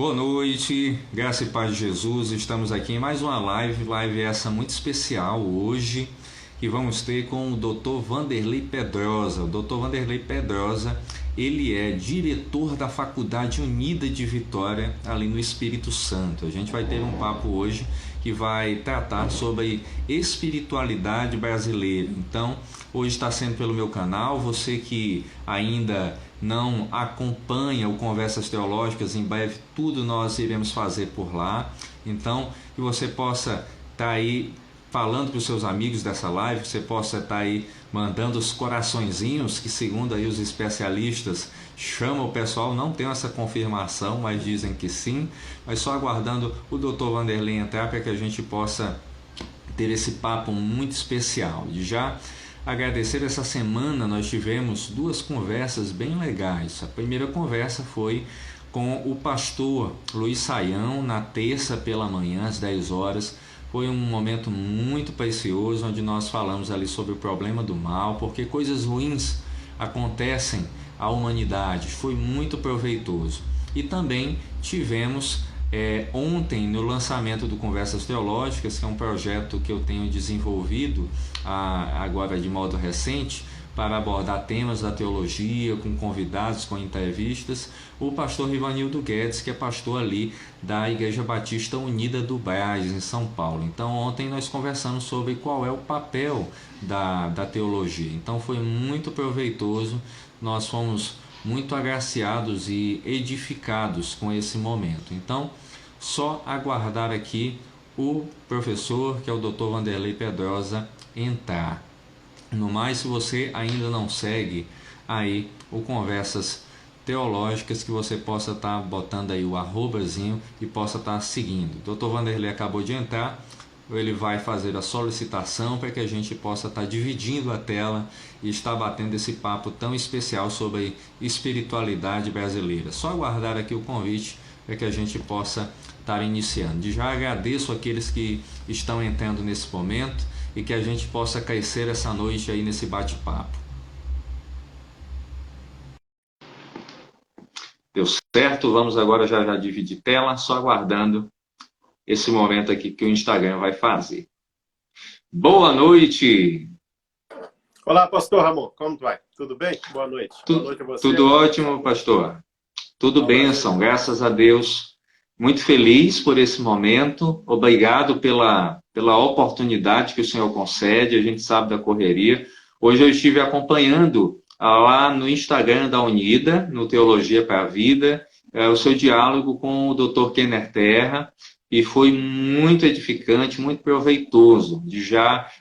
Boa noite, graça e paz de Jesus. Estamos aqui em mais uma live essa muito especial hoje, que vamos ter com o Dr. Vanderlei Pedrosa. O Dr. Vanderlei Pedrosa, ele é diretor da Faculdade Unida de Vitória, ali no Espírito Santo. A gente vai ter um papo hoje que vai tratar sobre espiritualidade brasileira. Então, hoje está sendo pelo meu canal. Você que ainda não acompanha o Conversas Teológicas, em breve tudo nós iremos fazer por lá. Então, que você possa estar aí falando para os seus amigos dessa live, que você possa estar aí mandando os coraçõezinhos, que segundo aí os especialistas chamam o pessoal, não tem essa confirmação, mas dizem que sim, mas só aguardando o Dr. Vanderlei entrar para que a gente possa ter esse papo muito especial. E já agradecer, essa semana nós tivemos duas conversas bem legais. A primeira conversa foi com o pastor Luiz Saião, na terça pela manhã, às 10 horas. Foi um momento muito precioso, onde nós falamos ali sobre o problema do mal, porque coisas ruins acontecem à humanidade. Foi muito proveitoso. E também tivemos ontem, no lançamento do Conversas Teológicas, que é um projeto que eu tenho desenvolvido agora de modo recente, para abordar temas da teologia, com convidados, com entrevistas, o pastor Rivanildo Guedes, que é pastor ali da Igreja Batista Unida do Brás, em São Paulo. Então, ontem nós conversamos sobre qual é o papel da teologia. Então, foi muito proveitoso, nós fomos muito agraciados e edificados com esse momento. Então, só aguardar aqui o professor, que é o Dr. Vanderlei Pedrosa, entrar. No mais, se você ainda não segue aí o Conversas Teológicas, que você possa estar botando aí o arrobazinho e possa estar seguindo. O Dr. Vanderlei acabou de entrar, ele vai fazer a solicitação para que a gente possa estar dividindo a tela e estar batendo esse papo tão especial sobre espiritualidade brasileira. Só aguardar aqui o convite para que a gente possa estar iniciando. De já agradeço aqueles que estão entrando nesse momento e que a gente possa crescer essa noite aí nesse bate-papo. Deu certo? Vamos agora já dividir tela, só aguardando esse momento aqui que o Instagram vai fazer. Boa noite! Olá, pastor Ramon, como vai? Tudo bem? Boa noite. Boa noite a você. Tudo ótimo, pastor. Tudo bênção, graças a Deus. Muito feliz por esse momento. Obrigado pela oportunidade que o Senhor concede. A gente sabe da correria. Hoje eu estive acompanhando lá no Instagram da Unida, no Teologia para a Vida, o seu diálogo com o Dr. Kenner Terra, e foi muito edificante, muito proveitoso.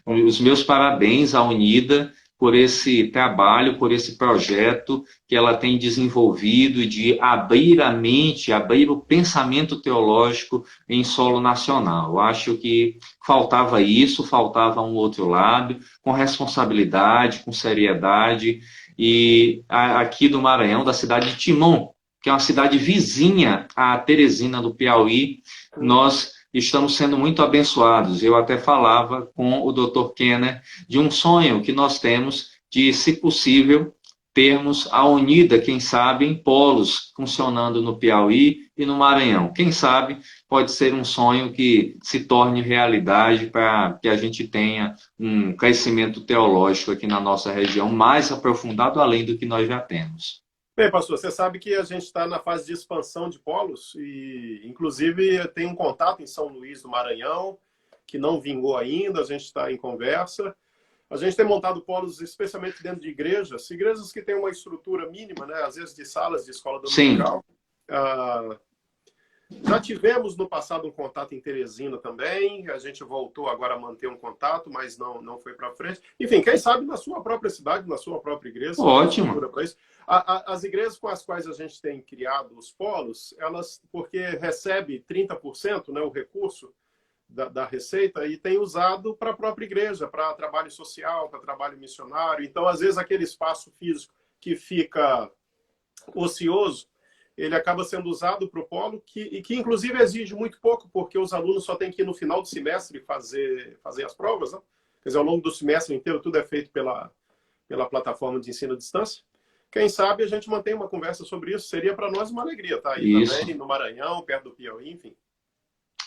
Os meus parabéns à Unida por esse trabalho, por esse projeto que ela tem desenvolvido de abrir a mente, abrir o pensamento teológico em solo nacional. Eu acho que faltava isso, faltava um outro lado, com responsabilidade, com seriedade. E aqui do Maranhão, da cidade de Timon, que é uma cidade vizinha à Teresina do Piauí, nós estamos sendo muito abençoados. Eu até falava com o Dr. Kenner de um sonho que nós temos de, se possível, termos a Unida, quem sabe, em polos funcionando no Piauí e no Maranhão. Quem sabe pode ser um sonho que se torne realidade para que a gente tenha um crescimento teológico aqui na nossa região mais aprofundado, além do que nós já temos. Bem, pastor, você sabe que a gente está na fase de expansão de polos e, inclusive, tem um contato em São Luís do Maranhão que não vingou ainda, a gente está em conversa. A gente tem montado polos especialmente dentro de igrejas que têm uma estrutura mínima, né? Às vezes de salas de escola dominical. Já tivemos no passado um contato em Teresina também, a gente voltou agora a manter um contato, mas não foi para frente. Enfim, quem sabe na sua própria cidade, na sua própria igreja. Ótimo. Para isso. As igrejas com as quais a gente tem criado os polos, elas, porque recebe 30%, né, o recurso da receita, e tem usado para a própria igreja, para trabalho social, para trabalho missionário. Então, às vezes, aquele espaço físico que fica ocioso, ele acaba sendo usado para o polo, que inclusive exige muito pouco, porque os alunos só têm que ir no final do semestre fazer as provas, né? Quer dizer, ao longo do semestre inteiro tudo é feito pela plataforma de ensino à distância. Quem sabe a gente mantém uma conversa sobre isso. Seria para nós uma alegria estar aí Isso. também, no Maranhão, perto do Piauí, enfim.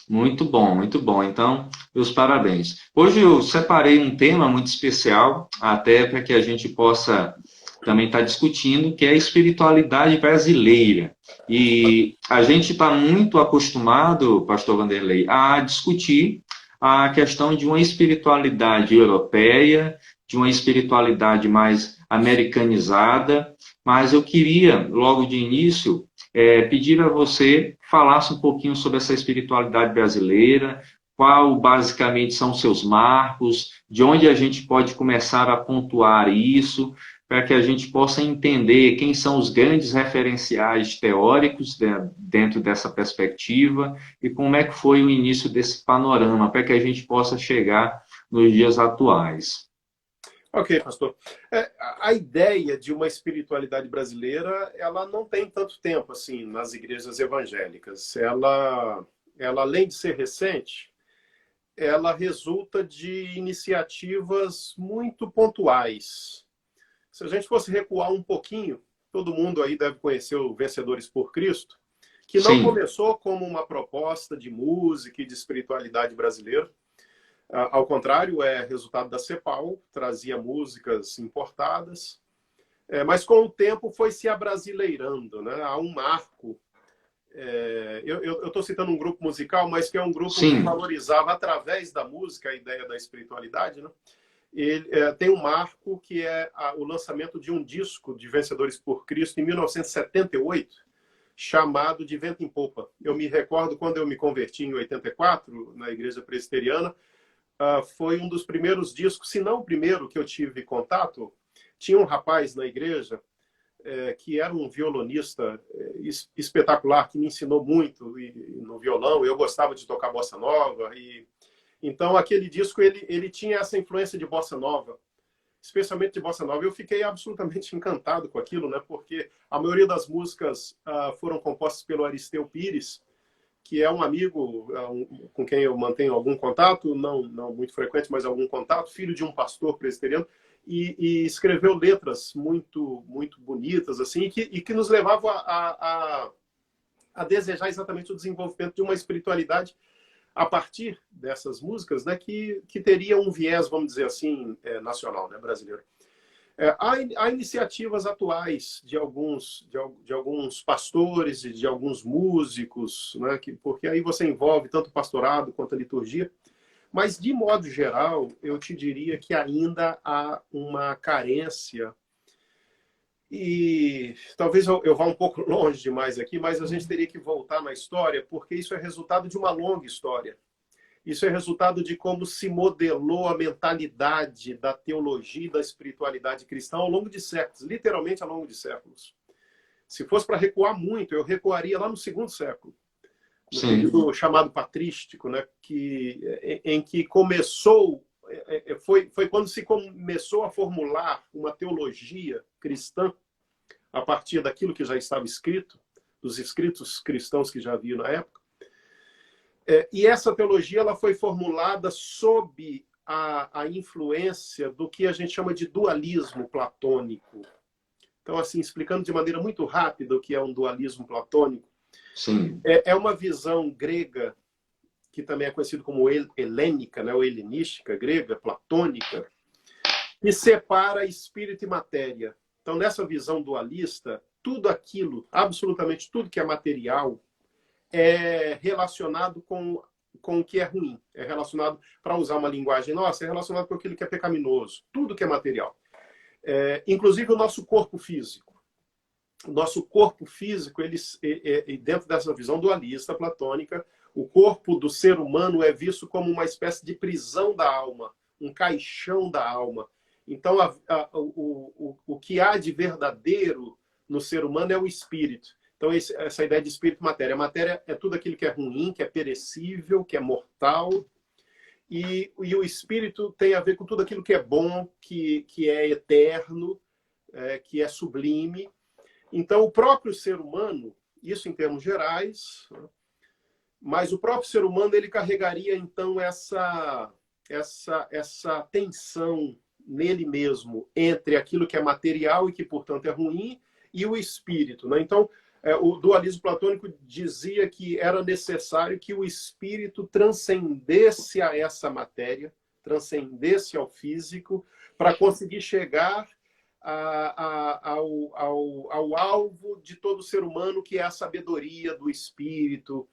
Muito bom, muito bom. Então, meus parabéns. Hoje eu separei um tema muito especial, até para que a gente possa também estar discutindo, que é a espiritualidade brasileira. E a gente está muito acostumado, Pastor Vanderlei, a discutir a questão de uma espiritualidade europeia, de uma espiritualidade mais americanizada, mas eu queria, logo de início, pedir a você falasse um pouquinho sobre essa espiritualidade brasileira, qual basicamente são seus marcos, de onde a gente pode começar a pontuar isso, para que a gente possa entender quem são os grandes referenciais teóricos dentro dessa perspectiva e como é que foi o início desse panorama, para que a gente possa chegar nos dias atuais. Ok, pastor. A ideia de uma espiritualidade brasileira, ela não tem tanto tempo assim nas igrejas evangélicas. Ela além de ser recente, ela resulta de iniciativas muito pontuais. Se a gente fosse recuar um pouquinho, todo mundo aí deve conhecer o Vencedores por Cristo, que não Sim, começou como uma proposta de música e de espiritualidade brasileira. Ao contrário, é resultado da CEPAL, trazia músicas importadas, mas com o tempo foi se abrasileirando, né? Há um marco. Eu estou citando um grupo musical, mas que é um grupo que sim, valorizava, através da música, a ideia da espiritualidade, né? Tem um marco que é o lançamento de um disco de Vencedores por Cristo em 1978, chamado De Vento em Popa. Eu me recordo quando eu me converti em 84, na igreja presbiteriana, foi um dos primeiros discos, se não o primeiro que eu tive contato. Tinha um rapaz na igreja que era um violonista espetacular, que me ensinou muito no violão. Eu gostava de tocar bossa nova. Então, aquele disco ele tinha essa influência de bossa nova, especialmente de bossa nova. Eu fiquei absolutamente encantado com aquilo, né? Porque a maioria das músicas foram compostas pelo Aristeu Pires, que é um amigo com quem eu mantenho algum contato, não muito frequente, mas algum contato, filho de um pastor presbiteriano, e escreveu letras muito muito bonitas, assim, e que nos levavam a desejar exatamente o desenvolvimento de uma espiritualidade a partir dessas músicas, né, que teria um viés, vamos dizer assim, nacional, né, brasileiro. Há iniciativas atuais de alguns pastores e de alguns músicos, né, porque aí você envolve tanto o pastorado quanto a liturgia, mas, de modo geral, eu te diria que ainda há uma carência, e talvez eu vá um pouco longe demais aqui, mas a gente teria que voltar na história, porque isso é resultado de uma longa história. Isso é resultado de como se modelou a mentalidade da teologia e da espiritualidade cristã ao longo de séculos, literalmente ao longo de séculos. Se fosse para recuar muito, eu recuaria lá no segundo século, no sim. período chamado patrístico, né, em que começou, foi quando se começou a formular uma teologia cristã a partir daquilo que já estava escrito, dos escritos cristãos que já havia na época. E essa teologia ela foi formulada sob a influência do que a gente chama de dualismo platônico. Então, assim, explicando de maneira muito rápida o que é um dualismo platônico, Sim, é uma visão grega, que também é conhecido como helênica, né, ou helenística, grega, platônica, que separa espírito e matéria. Então, nessa visão dualista, tudo aquilo, absolutamente tudo que é material, é relacionado com o que é ruim. É relacionado, para usar uma linguagem nossa, é relacionado com aquilo que é pecaminoso. Tudo que é material. Inclusive o nosso corpo físico. O nosso corpo físico, dentro dessa visão dualista platônica, o corpo do ser humano é visto como uma espécie de prisão da alma, um caixão da alma. Então, o que há de verdadeiro no ser humano é o espírito. Então, essa ideia de espírito e matéria. A matéria é tudo aquilo que é ruim, que é perecível, que é mortal. E o espírito tem a ver com tudo aquilo que é bom, que é eterno, que é sublime. Então, o próprio ser humano, isso em termos gerais, mas o próprio ser humano ele carregaria, então, essa tensão nele mesmo entre aquilo que é material e que, portanto, é ruim, e o espírito, né? Então, o dualismo platônico dizia que era necessário que o espírito transcendesse a essa matéria, transcendesse ao físico, para conseguir chegar ao alvo de todo ser humano, que é a sabedoria do espírito.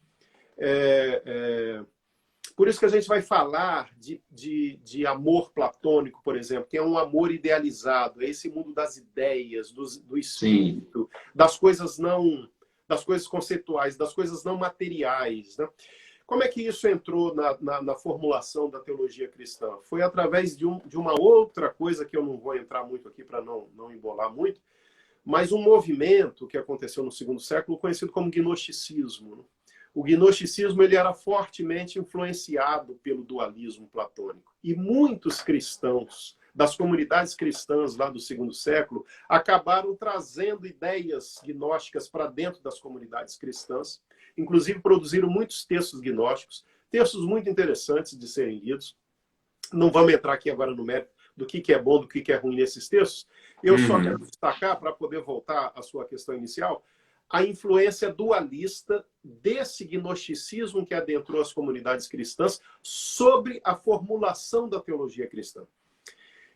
Por isso que a gente vai falar de amor platônico, por exemplo, que é um amor idealizado, é esse mundo das ideias, do espírito, das coisas conceituais, das coisas não materiais, né? Como é que isso entrou na formulação da teologia cristã? Foi através de uma outra coisa que eu não vou entrar muito aqui para não embolar muito, mas um movimento que aconteceu no segundo século, conhecido como gnosticismo, né? O gnosticismo ele era fortemente influenciado pelo dualismo platônico. E muitos cristãos, das comunidades cristãs lá do segundo século, acabaram trazendo ideias gnósticas para dentro das comunidades cristãs. Inclusive, produziram muitos textos gnósticos, textos muito interessantes de serem lidos. Não vamos entrar aqui agora no mérito do que é bom, do que é ruim nesses textos. Eu só quero destacar, para poder voltar à sua questão inicial, a influência dualista desse gnosticismo que adentrou as comunidades cristãs sobre a formulação da teologia cristã.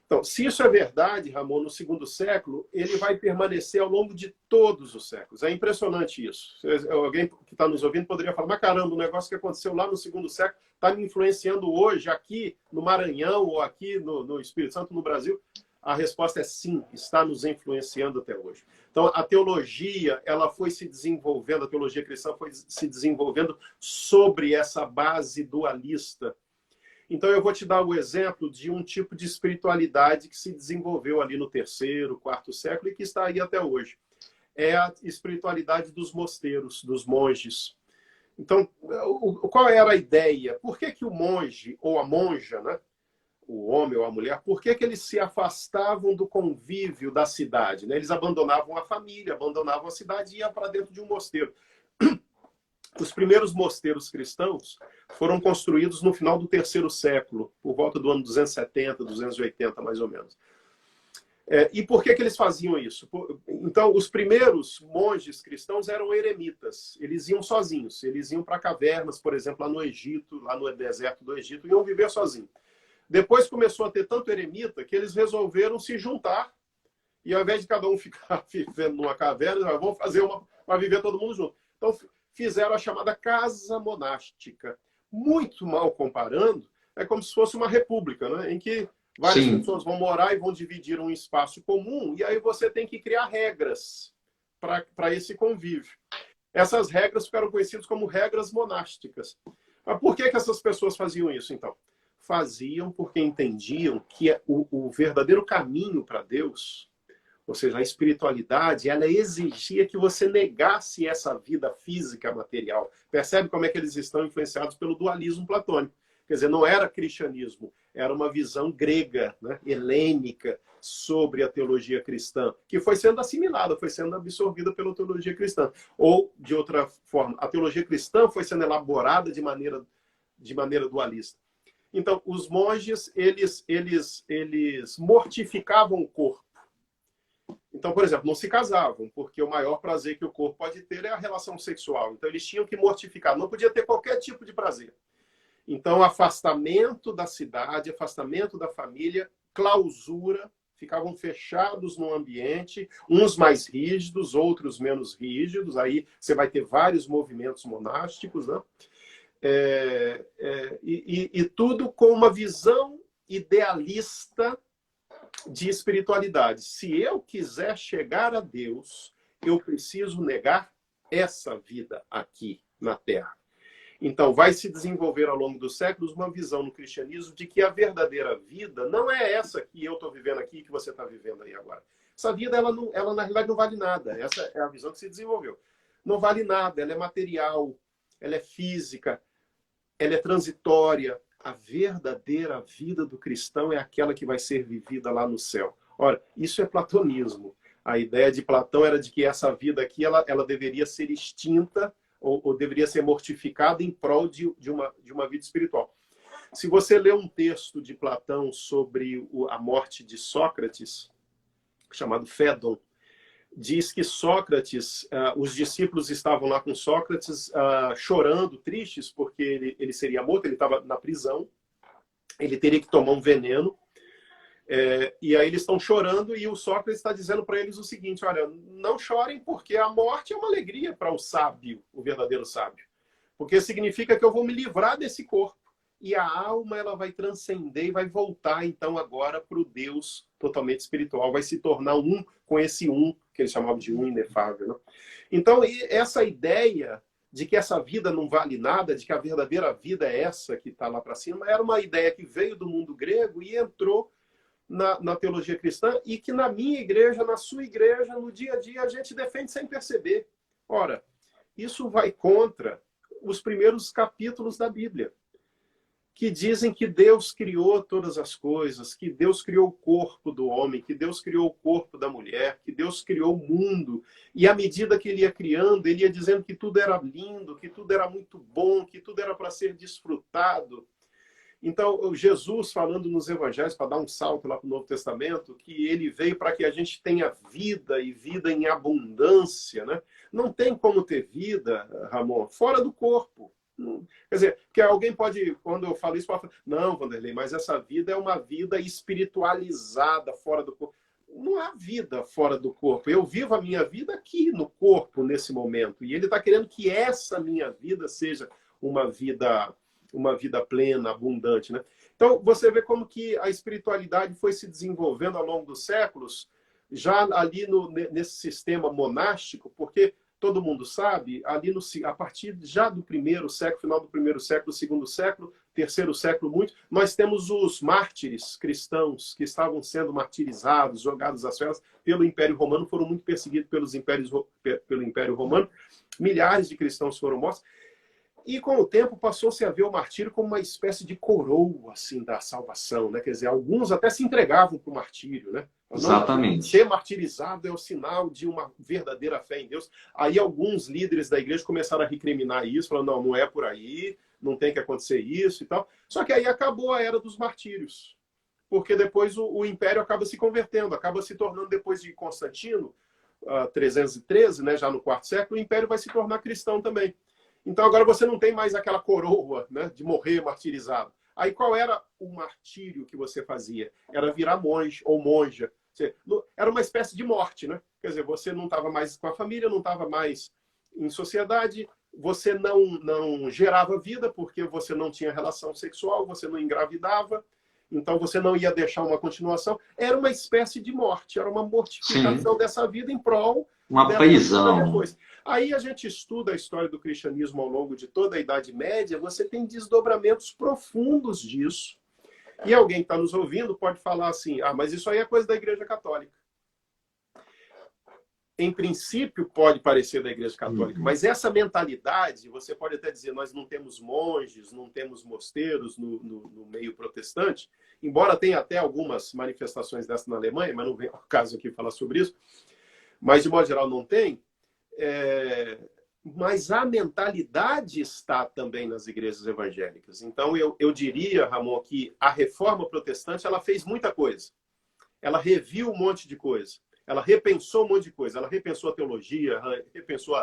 Então, se isso é verdade, Ramon, no segundo século, ele vai permanecer ao longo de todos os séculos. É impressionante isso. Alguém que está nos ouvindo poderia falar, mas caramba, o negócio que aconteceu lá no segundo século está me influenciando hoje, aqui no Maranhão, ou aqui no Espírito Santo, no Brasil. A resposta é sim, está nos influenciando até hoje. Então, a teologia, ela foi se desenvolvendo, a teologia cristã foi se desenvolvendo sobre essa base dualista. Então, eu vou te dar o exemplo de um tipo de espiritualidade que se desenvolveu ali no terceiro, quarto século e que está aí até hoje. É a espiritualidade dos mosteiros, dos monges. Então, qual era a ideia? Por que o monge ou a monja, né? O homem ou a mulher, por que eles se afastavam do convívio da cidade, né? Eles abandonavam a família, abandonavam a cidade e iam para dentro de um mosteiro. Os primeiros mosteiros cristãos foram construídos no final do terceiro século, por volta do ano 270, 280, mais ou menos. E por que eles faziam isso? Então, os primeiros monges cristãos eram eremitas. Eles iam sozinhos. Eles iam para cavernas, por exemplo, lá no Egito, lá no deserto do Egito, e iam viver sozinhos. Depois começou a ter tanto eremita que eles resolveram se juntar e, ao invés de cada um ficar vivendo numa caverna, vamos fazer uma para viver todo mundo junto. Então, fizeram a chamada casa monástica. Muito mal comparando, é como se fosse uma república, né? Em que várias pessoas vão morar e vão dividir um espaço comum, e aí você tem que criar regras para esse convívio. Essas regras ficaram conhecidas como regras monásticas. Mas por que essas pessoas faziam isso, então? Faziam porque entendiam que o verdadeiro caminho para Deus, ou seja, a espiritualidade, ela exigia que você negasse essa vida física material. Percebe como é que eles estão influenciados pelo dualismo platônico? Quer dizer, não era cristianismo, era uma visão grega, né, helênica, sobre a teologia cristã, que foi sendo assimilada, foi sendo absorvida pela teologia cristã. Ou, de outra forma, a teologia cristã foi sendo elaborada de maneira dualista. Então, os monges, eles mortificavam o corpo. Então, por exemplo, não se casavam, porque o maior prazer que o corpo pode ter é a relação sexual. Então, eles tinham que mortificar. Não podia ter qualquer tipo de prazer. Então, afastamento da cidade, afastamento da família, clausura, ficavam fechados no ambiente, uns mais rígidos, outros menos rígidos. Aí você vai ter vários movimentos monásticos, né? E tudo com uma visão idealista de espiritualidade. Se eu quiser chegar a Deus, eu preciso negar essa vida aqui na Terra. Então, vai se desenvolver ao longo dos séculos uma visão no cristianismo de que a verdadeira vida não é essa que eu estou vivendo aqui e que você está vivendo aí agora. Essa vida, ela na realidade não vale nada. Essa é a visão que se desenvolveu. Não vale nada, ela é material, ela é física, ela é transitória. A verdadeira vida do cristão é aquela que vai ser vivida lá no céu. Ora, isso é platonismo. A ideia de Platão era de que essa vida aqui ela deveria ser extinta ou deveria ser mortificada em prol de uma vida espiritual. Se você lê um texto de Platão sobre a morte de Sócrates, chamado Fédon, diz que Sócrates, os discípulos estavam lá com Sócrates chorando, tristes, porque ele seria morto, ele estava na prisão, ele teria que tomar um veneno, e aí eles estão chorando e o Sócrates está dizendo para eles o seguinte: olha, não chorem porque a morte é uma alegria para o sábio, o verdadeiro sábio, porque significa que eu vou me livrar desse corpo e a alma ela vai transcender e vai voltar então agora para o Deus totalmente espiritual, vai se tornar um com esse um que eles chamavam de um inefável, né? Então essa ideia de que essa vida não vale nada, de que a verdadeira vida é essa que está lá para cima, era uma ideia que veio do mundo grego e entrou na teologia cristã e que na minha igreja, na sua igreja, no dia a dia, a gente defende sem perceber. Ora, isso vai contra os primeiros capítulos da Bíblia, que dizem que Deus criou todas as coisas, que Deus criou o corpo do homem, que Deus criou o corpo da mulher, que Deus criou o mundo. E à medida que ele ia criando, ele ia dizendo que tudo era lindo, que tudo era muito bom, que tudo era para ser desfrutado. Então, Jesus, falando nos evangelhos, para dar um salto lá para o Novo Testamento, que ele veio para que a gente tenha vida e vida em abundância, né? Não tem como ter vida, Ramon, fora do corpo. Quer dizer, porque alguém pode, quando eu falo isso, pode falar, não, Vanderlei, mas essa vida é uma vida espiritualizada, fora do corpo. Não há vida fora do corpo. Eu vivo a minha vida aqui no corpo, nesse momento. E ele está querendo que essa minha vida seja uma vida plena, abundante, né? Então, você vê como que a espiritualidade foi se desenvolvendo ao longo dos séculos, já ali nesse sistema monástico, porque todo mundo sabe, ali a partir já do primeiro século, final do primeiro século, segundo século, terceiro século muito, nós temos os mártires cristãos que estavam sendo martirizados, jogados às feras pelo Império Romano, foram muito perseguidos pelo Império Romano, milhares de cristãos foram mortos. E com o tempo passou-se a ver o martírio como uma espécie de coroa assim, da salvação, né? Quer dizer, alguns até se entregavam para o martírio, né? Exatamente. Ser martirizado é o sinal de uma verdadeira fé em Deus. Aí alguns líderes da igreja começaram a recriminar isso, falando, não, não é por aí, não tem que acontecer isso e tal. Só que aí acabou a era dos martírios, porque depois o império acaba se convertendo, acaba se tornando, depois de Constantino, 313, né, já no quarto século, o império vai se tornar cristão também. Então agora você não tem mais aquela coroa, né, de morrer martirizado. Aí qual era o martírio que você fazia? Era virar monge ou monja. Era uma espécie de morte, né? Quer dizer, você não estava mais com a família, não estava mais em sociedade, você não gerava vida porque você não tinha relação sexual, você não engravidava, então você não ia deixar uma continuação. Era uma espécie de morte, era uma mortificação dessa vida em prol uma prisão. Depois. Aí a gente estuda a história do cristianismo ao longo de toda a Idade Média, você tem desdobramentos profundos disso. E alguém que está nos ouvindo pode falar assim, mas isso aí é coisa da Igreja Católica. Em princípio, pode parecer da Igreja Católica, mas essa mentalidade, você pode até dizer, nós não temos monges, não temos mosteiros no meio protestante, embora tenha até algumas manifestações dessas na Alemanha, mas não vem ao caso aqui falar sobre isso, mas de modo geral não tem, mas a mentalidade está também nas igrejas evangélicas. Então eu diria, Ramon, que a reforma protestante ela fez muita coisa. Ela reviu um monte de coisa. Ela repensou um monte de coisa. Ela repensou a teologia, repensou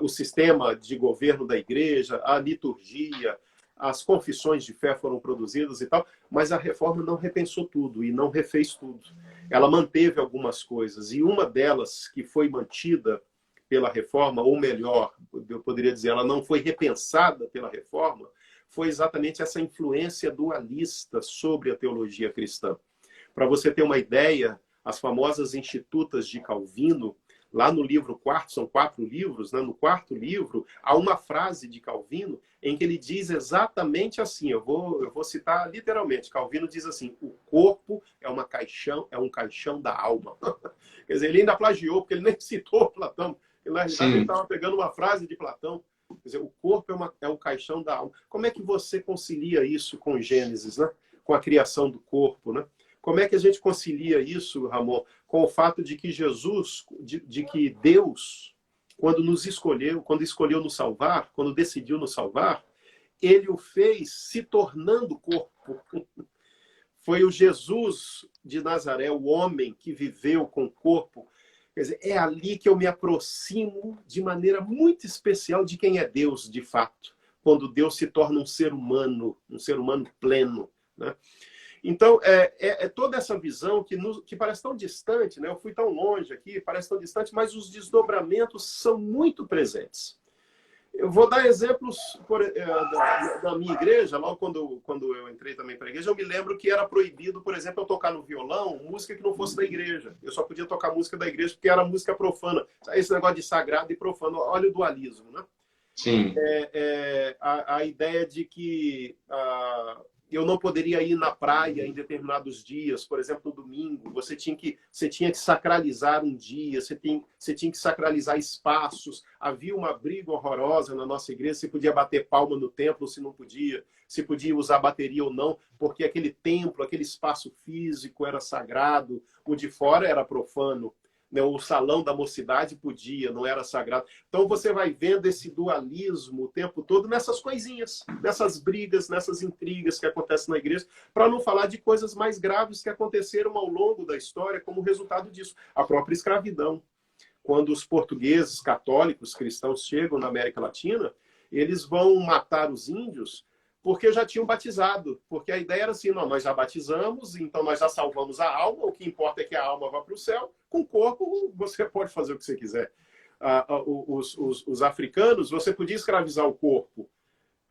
o sistema de governo da igreja, a liturgia, as confissões de fé foram produzidas e tal, mas a reforma não repensou tudo e não refez tudo. Ela manteve algumas coisas, e uma delas que foi mantida pela reforma, ou melhor, eu poderia dizer, ela não foi repensada pela reforma, foi exatamente essa influência dualista sobre a teologia cristã. Para você ter uma ideia, as famosas Institutas de Calvino, lá no livro quarto, são 4 livros, né? No quarto livro, há uma frase de Calvino em que ele diz exatamente assim, eu vou citar literalmente, Calvino diz assim, o corpo é um caixão da alma. Quer dizer, ele ainda plagiou, porque ele nem citou Platão, e na realidade ele estava pegando uma frase de Platão. Quer dizer, o corpo é um caixão da alma. Como é que você concilia isso com Gênesis, né? Com a criação do corpo, né? Como é que a gente concilia isso, Ramon, com o fato de que Jesus, de que Deus, quando nos escolheu, quando escolheu nos salvar, quando decidiu nos salvar, ele o fez se tornando corpo. Foi o Jesus de Nazaré, o homem que viveu com o corpo. Quer dizer, é ali que eu me aproximo de maneira muito especial de quem é Deus, de fato. Quando Deus se torna um ser humano pleno, né? Então, toda essa visão que parece tão distante, né? Eu fui tão longe aqui, parece tão distante, mas os desdobramentos são muito presentes. Eu vou dar exemplos da minha igreja. Logo quando eu entrei também para a igreja, eu me lembro que era proibido, por exemplo, eu tocar no violão música que não fosse da igreja. Eu só podia tocar música da igreja porque era música profana. Esse negócio de sagrado e profano, olha o dualismo, né? Sim. A ideia de que eu não poderia ir na praia em determinados dias, por exemplo, no domingo. Você tinha que sacralizar um dia, você tinha que sacralizar espaços. Havia uma briga horrorosa na nossa igreja, se podia bater palma no templo, se não podia, se podia usar bateria ou não, porque aquele templo, aquele espaço físico era sagrado, o de fora era profano. O salão da mocidade podia, não era sagrado. Então você vai vendo esse dualismo o tempo todo nessas coisinhas, nessas brigas, nessas intrigas que acontecem na igreja, para não falar de coisas mais graves que aconteceram ao longo da história como resultado disso. A própria escravidão. Quando os portugueses, católicos, cristãos chegam na América Latina, eles vão matar os índios porque já tinham batizado. Porque a ideia era assim, não, nós já batizamos, então nós já salvamos a alma, o que importa é que a alma vá para o céu, com o corpo você pode fazer o que você quiser. Os africanos, você podia escravizar o corpo.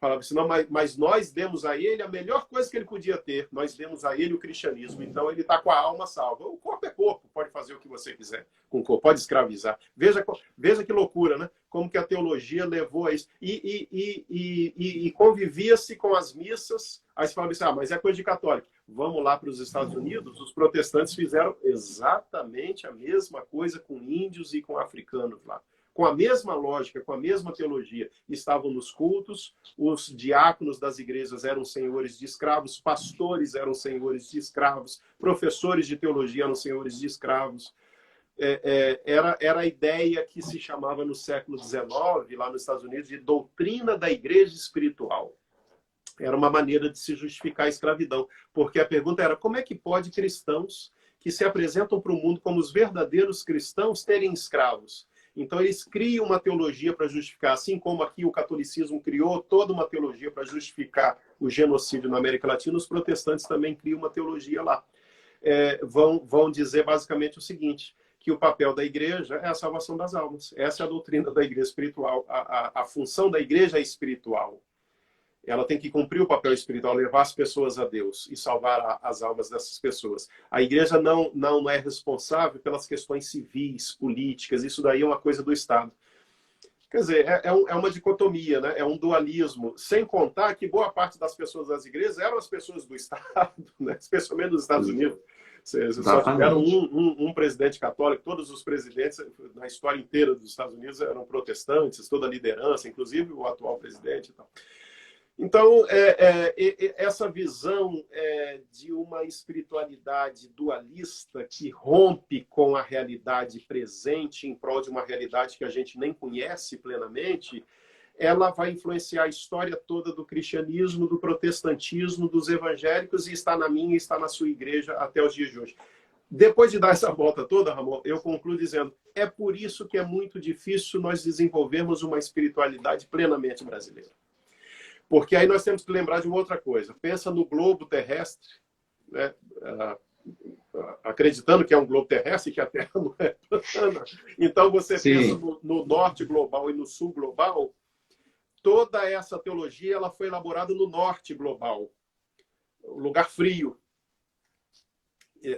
Falava assim, não, mas nós demos a ele a melhor coisa que ele podia ter, nós demos a ele o cristianismo, então ele está com a alma salva. O corpo é corpo, pode fazer o que você quiser com o corpo, pode escravizar. Veja que loucura, né? Como que a teologia levou a isso. E convivia-se com as missas, aí você falava assim, mas é coisa de católico. Vamos lá para os Estados Unidos, os protestantes fizeram exatamente a mesma coisa com índios e com africanos lá. Com a mesma lógica, com a mesma teologia, estavam nos cultos, os diáconos das igrejas eram senhores de escravos, pastores eram senhores de escravos, professores de teologia eram senhores de escravos. Era a ideia que se chamava no século XIX, lá nos Estados Unidos, de doutrina da igreja espiritual. Era uma maneira de se justificar a escravidão, porque a pergunta era como é que pode cristãos que se apresentam para o mundo como os verdadeiros cristãos terem escravos? Então, eles criam uma teologia para justificar, assim como aqui o catolicismo criou toda uma teologia para justificar o genocídio na América Latina, os protestantes também criam uma teologia lá. Vão dizer basicamente o seguinte, que o papel da igreja é a salvação das almas. Essa é a doutrina da igreja espiritual. A função da igreja é espiritual. Ela tem que cumprir o papel espiritual, levar as pessoas a Deus e salvar as almas dessas pessoas. A igreja não é responsável pelas questões civis, políticas, isso daí é uma coisa do Estado. Quer dizer, é uma dicotomia, né? É um dualismo, sem contar que boa parte das pessoas das igrejas eram as pessoas do Estado, né? Especialmente nos Estados Unidos. Só tiveram um presidente católico, todos os presidentes na história inteira dos Estados Unidos eram protestantes, toda a liderança, inclusive o atual presidente e tal. Então, essa visão de uma espiritualidade dualista que rompe com a realidade presente em prol de uma realidade que a gente nem conhece plenamente, ela vai influenciar a história toda do cristianismo, do protestantismo, dos evangélicos, e está na minha e está na sua igreja até os dias de hoje. Depois de dar essa volta toda, Ramon, eu concluo dizendo, é por isso que é muito difícil nós desenvolvermos uma espiritualidade plenamente brasileira. Porque aí nós temos que lembrar de uma outra coisa. Pensa no globo terrestre, né? Acreditando que é um globo terrestre e que a Terra não é plana. Então você pensa no norte global e no sul global. Toda essa teologia ela foi elaborada no norte global. Um lugar frio.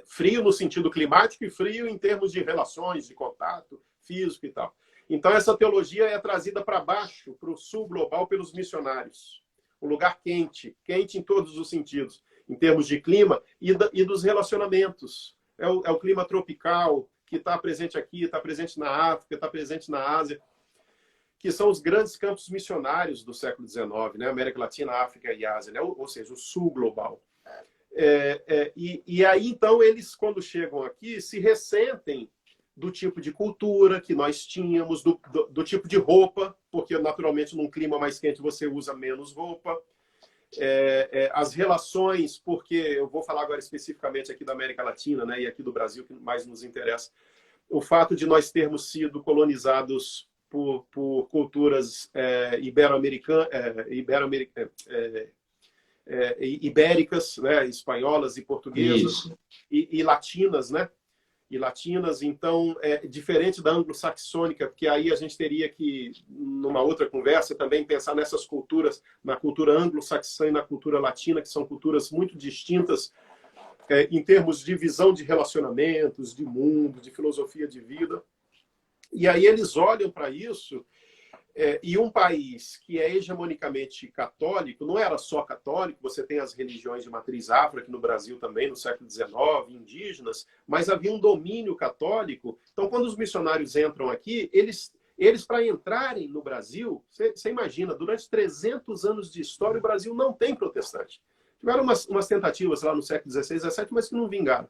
Frio no sentido climático e frio em termos de relações, de contato físico e tal. Então, essa teologia é trazida para baixo, para o sul global, pelos missionários. Um lugar quente, quente em todos os sentidos, em termos de clima e dos relacionamentos. É o clima tropical, que está presente aqui, está presente na África, está presente na Ásia, que são os grandes campos missionários do século XIX, né? América Latina, África e Ásia, né? Ou seja, o sul global. E aí, então, eles, quando chegam aqui, se ressentem do tipo de cultura que nós tínhamos, do tipo de roupa, porque naturalmente num clima mais quente você usa menos roupa, as relações, porque eu vou falar agora especificamente aqui da América Latina, né, e aqui do Brasil, que mais nos interessa, o fato de nós termos sido colonizados por culturas ibéricas, né, espanholas e portuguesas, e latinas, né? E latinas, então, diferente da anglo-saxônica, porque aí a gente teria que, numa outra conversa, também pensar nessas culturas, na cultura anglo-saxã e na cultura latina, que são culturas muito distintas em termos de visão de relacionamentos, de mundo, de filosofia de vida. E aí eles olham para isso, e um país que é hegemonicamente católico, não era só católico, você tem as religiões de matriz afro, aqui no Brasil também, no século XIX, indígenas, mas havia um domínio católico. Então, quando os missionários entram aqui, eles para entrarem no Brasil, você imagina, durante 300 anos de história, o Brasil não tem protestante. Tiveram umas tentativas lá no século XVI, XVII, mas que não vingaram.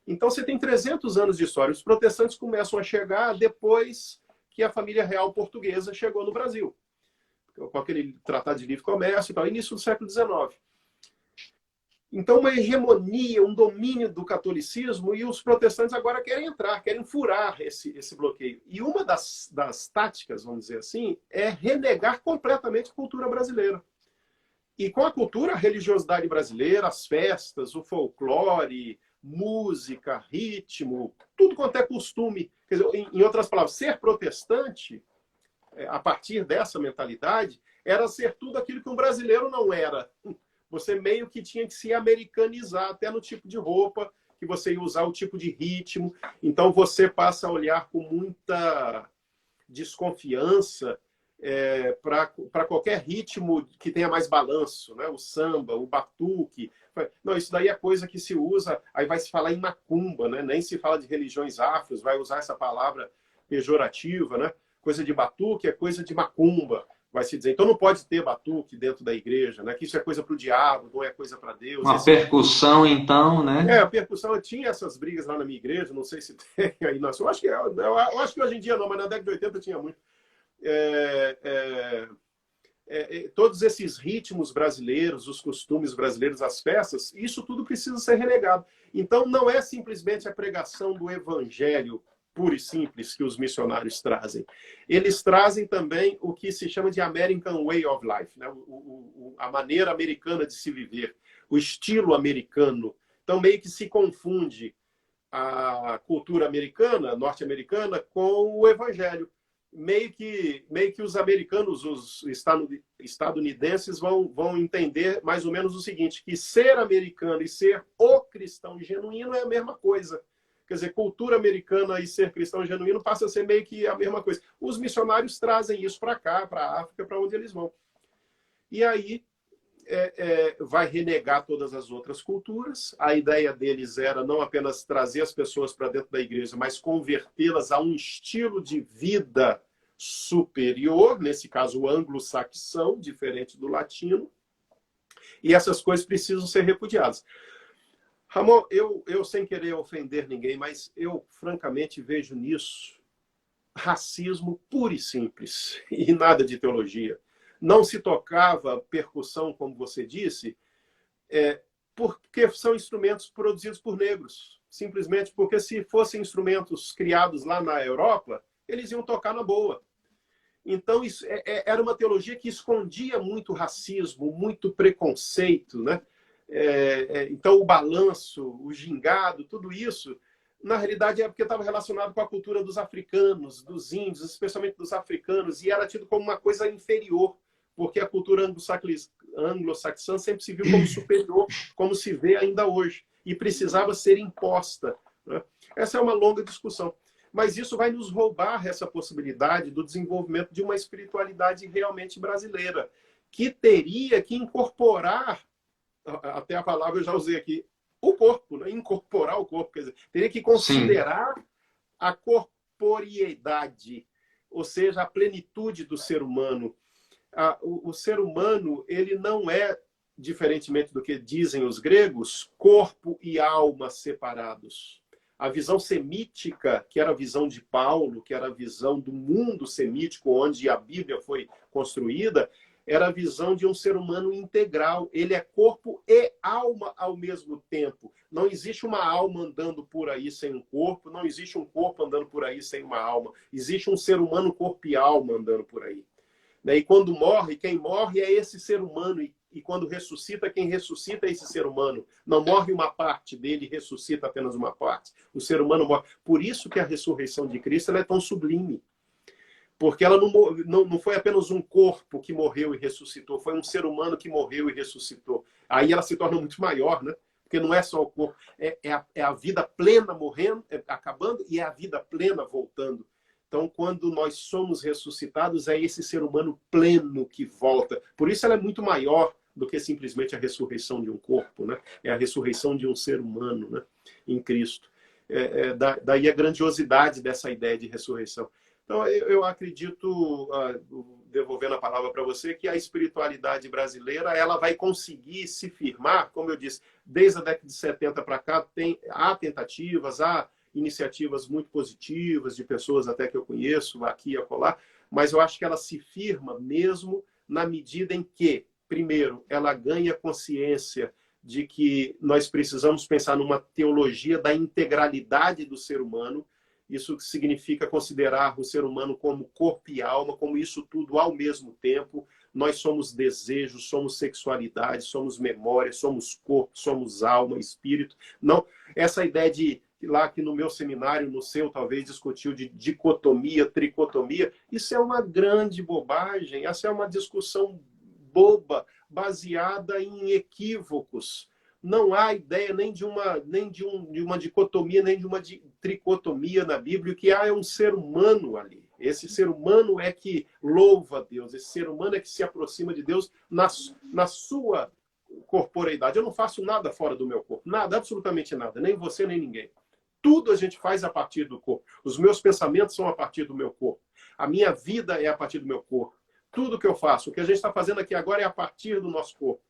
Então, você tem 300 anos de história. Os protestantes começam a chegar depois que a família real portuguesa chegou no Brasil, com aquele tratado de livre comércio e tal, início do século XIX. Então, uma hegemonia, um domínio do catolicismo, e os protestantes agora querem entrar, querem furar esse bloqueio. E uma das táticas, vamos dizer assim, é renegar completamente a cultura brasileira. E com a cultura, a religiosidade brasileira, as festas, o folclore, música, ritmo, tudo quanto é costume. Quer dizer, em outras palavras, ser protestante, a partir dessa mentalidade, era ser tudo aquilo que um brasileiro não era. Você meio que tinha que se americanizar, até no tipo de roupa, que você ia usar o tipo de ritmo. Então você passa a olhar com muita desconfiança para qualquer ritmo que tenha mais balanço, né? O samba, o batuque. Não, isso daí é coisa que se usa, aí vai se falar em macumba, né? Nem se fala de religiões afros, vai usar essa palavra pejorativa, né? Coisa de batuque é coisa de macumba, vai se dizer. Então não pode ter batuque dentro da igreja, né? Que isso é coisa para o diabo, não é coisa para Deus. Uma percussão, então, né? A percussão, tinha essas brigas lá na minha igreja, não sei se tem aí. Nossa, eu acho que hoje em dia não, mas na década de 80 tinha muito. Todos esses ritmos brasileiros, os costumes brasileiros, as festas, isso tudo precisa ser renegado. Então, não é simplesmente a pregação do evangelho puro e simples que os missionários trazem. Eles trazem também o que se chama de American Way of Life, né? A maneira americana de se viver, o estilo americano. Então, meio que se confunde a cultura americana, norte-americana, com o evangelho. Meio que os americanos, os estadunidenses vão entender mais ou menos o seguinte, que ser americano e ser o cristão genuíno é a mesma coisa. Quer dizer, cultura americana e ser cristão genuíno passa a ser meio que a mesma coisa. Os missionários trazem isso para cá, para a África, para onde eles vão. E aí vai renegar todas as outras culturas. A ideia deles era não apenas trazer as pessoas para dentro da igreja, mas convertê-las a um estilo de vida superior, nesse caso o anglo-saxão, diferente do latino. E essas coisas precisam ser repudiadas. Ramon, eu sem querer ofender ninguém, mas eu francamente vejo nisso racismo puro e simples, e nada de teologia. Não se tocava percussão, como você disse, porque são instrumentos produzidos por negros. Simplesmente porque se fossem instrumentos criados lá na Europa, eles iam tocar na boa. Então, isso era uma teologia que escondia muito racismo, muito preconceito, né? Então, o balanço, o gingado, tudo isso, na realidade, é porque estava relacionado com a cultura dos africanos, dos índios, especialmente dos africanos, e era tido como uma coisa inferior, porque a cultura anglo-saxã sempre se viu como superior, como se vê ainda hoje, e precisava ser imposta, né? Essa é uma longa discussão. Mas isso vai nos roubar essa possibilidade do desenvolvimento de uma espiritualidade realmente brasileira, que teria que incorporar, até a palavra eu já usei aqui, o corpo, né? Incorporar o corpo, quer dizer, teria que considerar a corporeidade, ou seja, a plenitude do ser humano. O ser humano, ele não é, diferentemente do que dizem os gregos, corpo e alma separados. A visão semítica, que era a visão de Paulo, que era a visão do mundo semítico, onde a Bíblia foi construída, era a visão de um ser humano integral. Ele é corpo e alma ao mesmo tempo. Não existe uma alma andando por aí sem um corpo, não existe um corpo andando por aí sem uma alma. Existe um ser humano, corpo e alma andando por aí. E quando morre, quem morre é esse ser humano. E quando ressuscita, quem ressuscita é esse ser humano. Não morre uma parte dele, ressuscita apenas uma parte. O ser humano morre. Por isso que a ressurreição de Cristo ela é tão sublime. Porque ela não foi apenas um corpo que morreu e ressuscitou, foi um ser humano que morreu e ressuscitou. Aí ela se torna muito maior, né? Porque não é só o corpo, é a vida plena morrendo, acabando, e é a vida plena voltando. Então, quando nós somos ressuscitados, é esse ser humano pleno que volta. Por isso ela é muito maior do que simplesmente a ressurreição de um corpo, né? É a ressurreição de um ser humano, né? Em Cristo. Daí a grandiosidade dessa ideia de ressurreição. Então, eu acredito, devolvendo a palavra para você, que a espiritualidade brasileira ela vai conseguir se firmar, como eu disse, desde a década de 70 para cá, há tentativas, há iniciativas muito positivas de pessoas até que eu conheço, aqui e acolá, mas eu acho que ela se firma mesmo na medida em que, primeiro, ela ganha consciência de que nós precisamos pensar numa teologia da integralidade do ser humano. Isso significa considerar o ser humano como corpo e alma, como isso tudo ao mesmo tempo. Nós somos desejo, somos sexualidade, somos memória, somos corpo, somos alma, espírito. Não, essa ideia de lá que no meu seminário, no seu, talvez discutiu de dicotomia, tricotomia, isso é uma grande bobagem, essa é uma discussão boba, baseada em equívocos. Não há ideia nem de uma dicotomia, nem de uma tricotomia na Bíblia. O que há é um ser humano ali. Esse ser humano é que louva a Deus. Esse ser humano é que se aproxima de Deus na sua corporeidade. Eu não faço nada fora do meu corpo. Nada, absolutamente nada. Nem você, nem ninguém. Tudo a gente faz a partir do corpo. Os meus pensamentos são a partir do meu corpo. A minha vida é a partir do meu corpo. Tudo que eu faço, o que a gente está fazendo aqui agora é a partir do nosso corpo.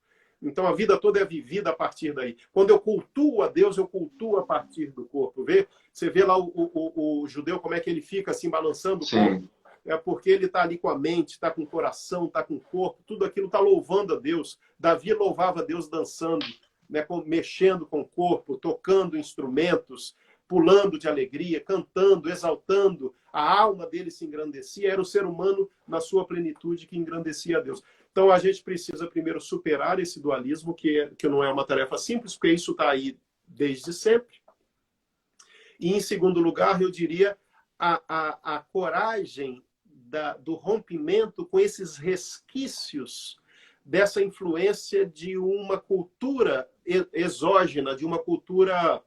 Então, a vida toda é vivida a partir daí. Quando eu cultuo a Deus, eu cultuo a partir do corpo. Você vê lá o judeu, como é que ele fica assim, balançando o corpo? É porque ele está ali com a mente, está com o coração, está com o corpo. Tudo aquilo está louvando a Deus. Davi louvava a Deus dançando, né, mexendo com o corpo, tocando instrumentos, pulando de alegria, cantando, exaltando. A alma dele se engrandecia. Era o ser humano na sua plenitude que engrandecia a Deus. Então, a gente precisa primeiro superar esse dualismo, que não é uma tarefa simples, porque isso está aí desde sempre. E, em segundo lugar, eu diria a coragem do rompimento com esses resquícios dessa influência de uma cultura exógena, de uma cultura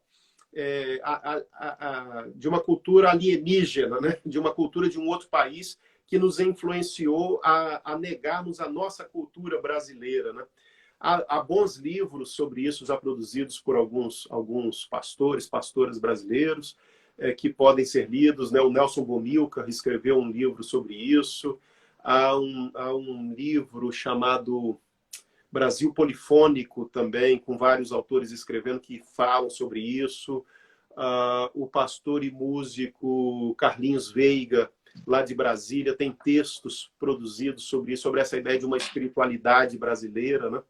alienígena, né? De uma cultura de um outro país que nos influenciou a negarmos a nossa cultura brasileira, né? Há bons livros sobre isso já produzidos por alguns pastoras brasileiros, que podem ser lidos, né? O Nelson Bomilcar escreveu um livro sobre isso. Há um livro chamado Brasil Polifônico também, com vários autores escrevendo que falam sobre isso. O pastor e músico Carlinhos Veiga, lá de Brasília, tem textos produzidos sobre isso, sobre essa ideia de uma espiritualidade brasileira, né?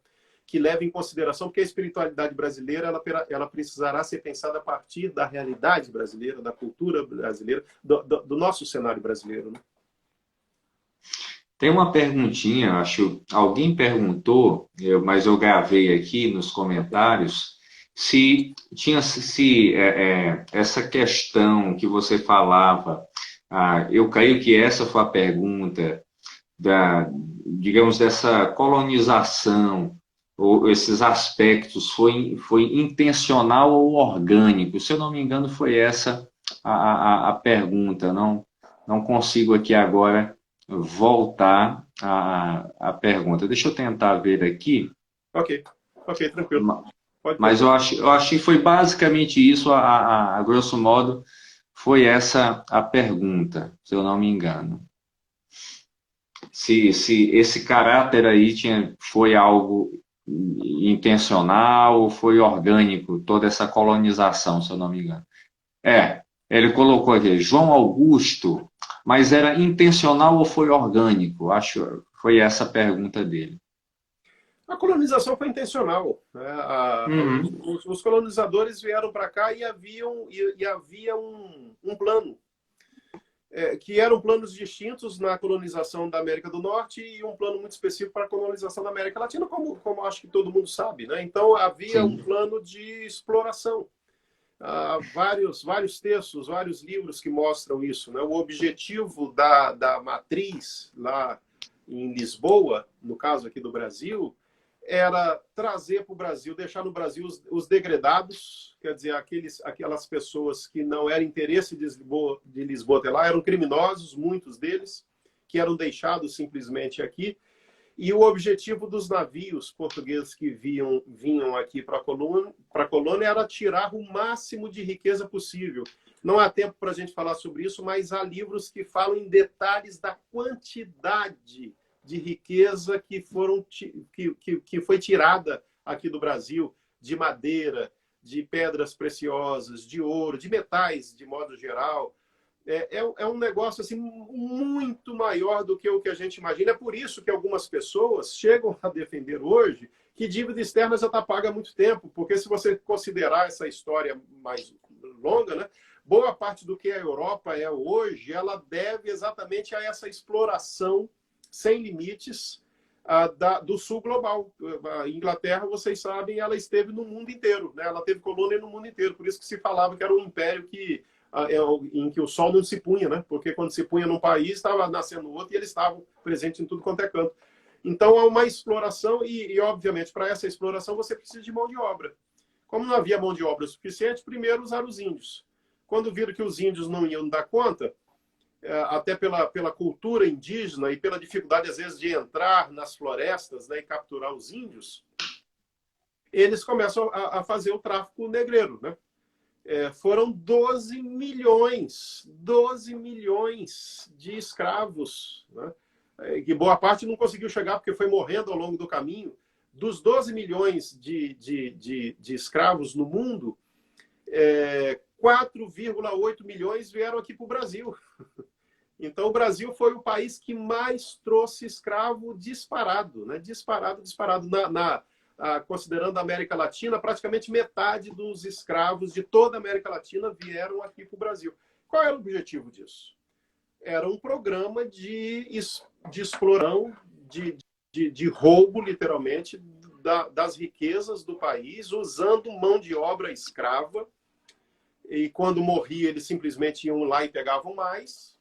Que leva em consideração que a espiritualidade brasileira ela precisará ser pensada a partir da realidade brasileira, da cultura brasileira, do nosso cenário brasileiro, né? Tem uma perguntinha, acho, alguém perguntou, mas eu gravei aqui nos comentários, se essa questão que você falava, eu creio que essa foi a pergunta, digamos, dessa colonização, ou esses aspectos, foi intencional ou orgânico? Se eu não me engano, foi essa a pergunta. Não consigo aqui agora voltar à pergunta. Deixa eu tentar ver aqui. Ok, tranquilo. Mas eu acho que foi basicamente isso, a grosso modo, foi essa a pergunta, se eu não me engano. Se esse caráter aí foi algo intencional ou foi orgânico, toda essa colonização, se eu não me engano. É, ele colocou aqui, João Augusto, mas era intencional ou foi orgânico? Acho, foi essa a pergunta dele. A colonização foi intencional, né? Uhum. Os colonizadores vieram para cá e havia um plano, que eram planos distintos na colonização da América do Norte e um plano muito específico para a colonização da América Latina, como acho que todo mundo sabe, né? Então havia um Sim. plano de exploração. Vários textos, vários livros que mostram isso, né? O objetivo da matriz lá em Lisboa, no caso aqui do Brasil, era trazer para o Brasil, deixar no Brasil os degredados, quer dizer, aquelas pessoas que não era interesse de Lisboa ter lá, eram criminosos, muitos deles, que eram deixados simplesmente aqui. E o objetivo dos navios portugueses que vinham aqui para a colônia era tirar o máximo de riqueza possível. Não há tempo para a gente falar sobre isso, mas há livros que falam em detalhes da quantidade de riqueza que foi tirada aqui do Brasil, de madeira, de pedras preciosas, de ouro, de metais, de modo geral. É um negócio assim, muito maior do que o que a gente imagina. É por isso que algumas pessoas chegam a defender hoje que dívida externa já está paga há muito tempo, porque se você considerar essa história mais longa, né, boa parte do que a Europa é hoje, ela deve exatamente a essa exploração sem limites do sul global. A Inglaterra, vocês sabem, ela esteve no mundo inteiro, né? Ela teve colônia no mundo inteiro, por isso que se falava que era um império em que o sol não se punha, né? Porque quando se punha num país, estava nascendo outro e eles estavam presentes em tudo quanto é canto. Então, há uma exploração obviamente, para essa exploração você precisa de mão de obra. Como não havia mão de obra suficiente, primeiro usaram os índios. Quando viram que os índios não iam dar conta, até pela cultura indígena e pela dificuldade, às vezes, de entrar nas florestas, né, e capturar os índios, eles começam a fazer o tráfico negreiro, né? Foram 12 milhões de escravos, né? Que boa parte não conseguiu chegar porque foi morrendo ao longo do caminho. Dos 12 milhões de escravos no mundo, 4,8 milhões vieram aqui para o Brasil. Então, o Brasil foi o país que mais trouxe escravo disparado, né? Disparado. Considerando a América Latina, praticamente metade dos escravos de toda a América Latina vieram aqui para o Brasil. Qual era o objetivo disso? Era um programa de exploração, de roubo, literalmente, das riquezas do país, usando mão de obra escrava. E quando morria, eles simplesmente iam lá e pegavam mais.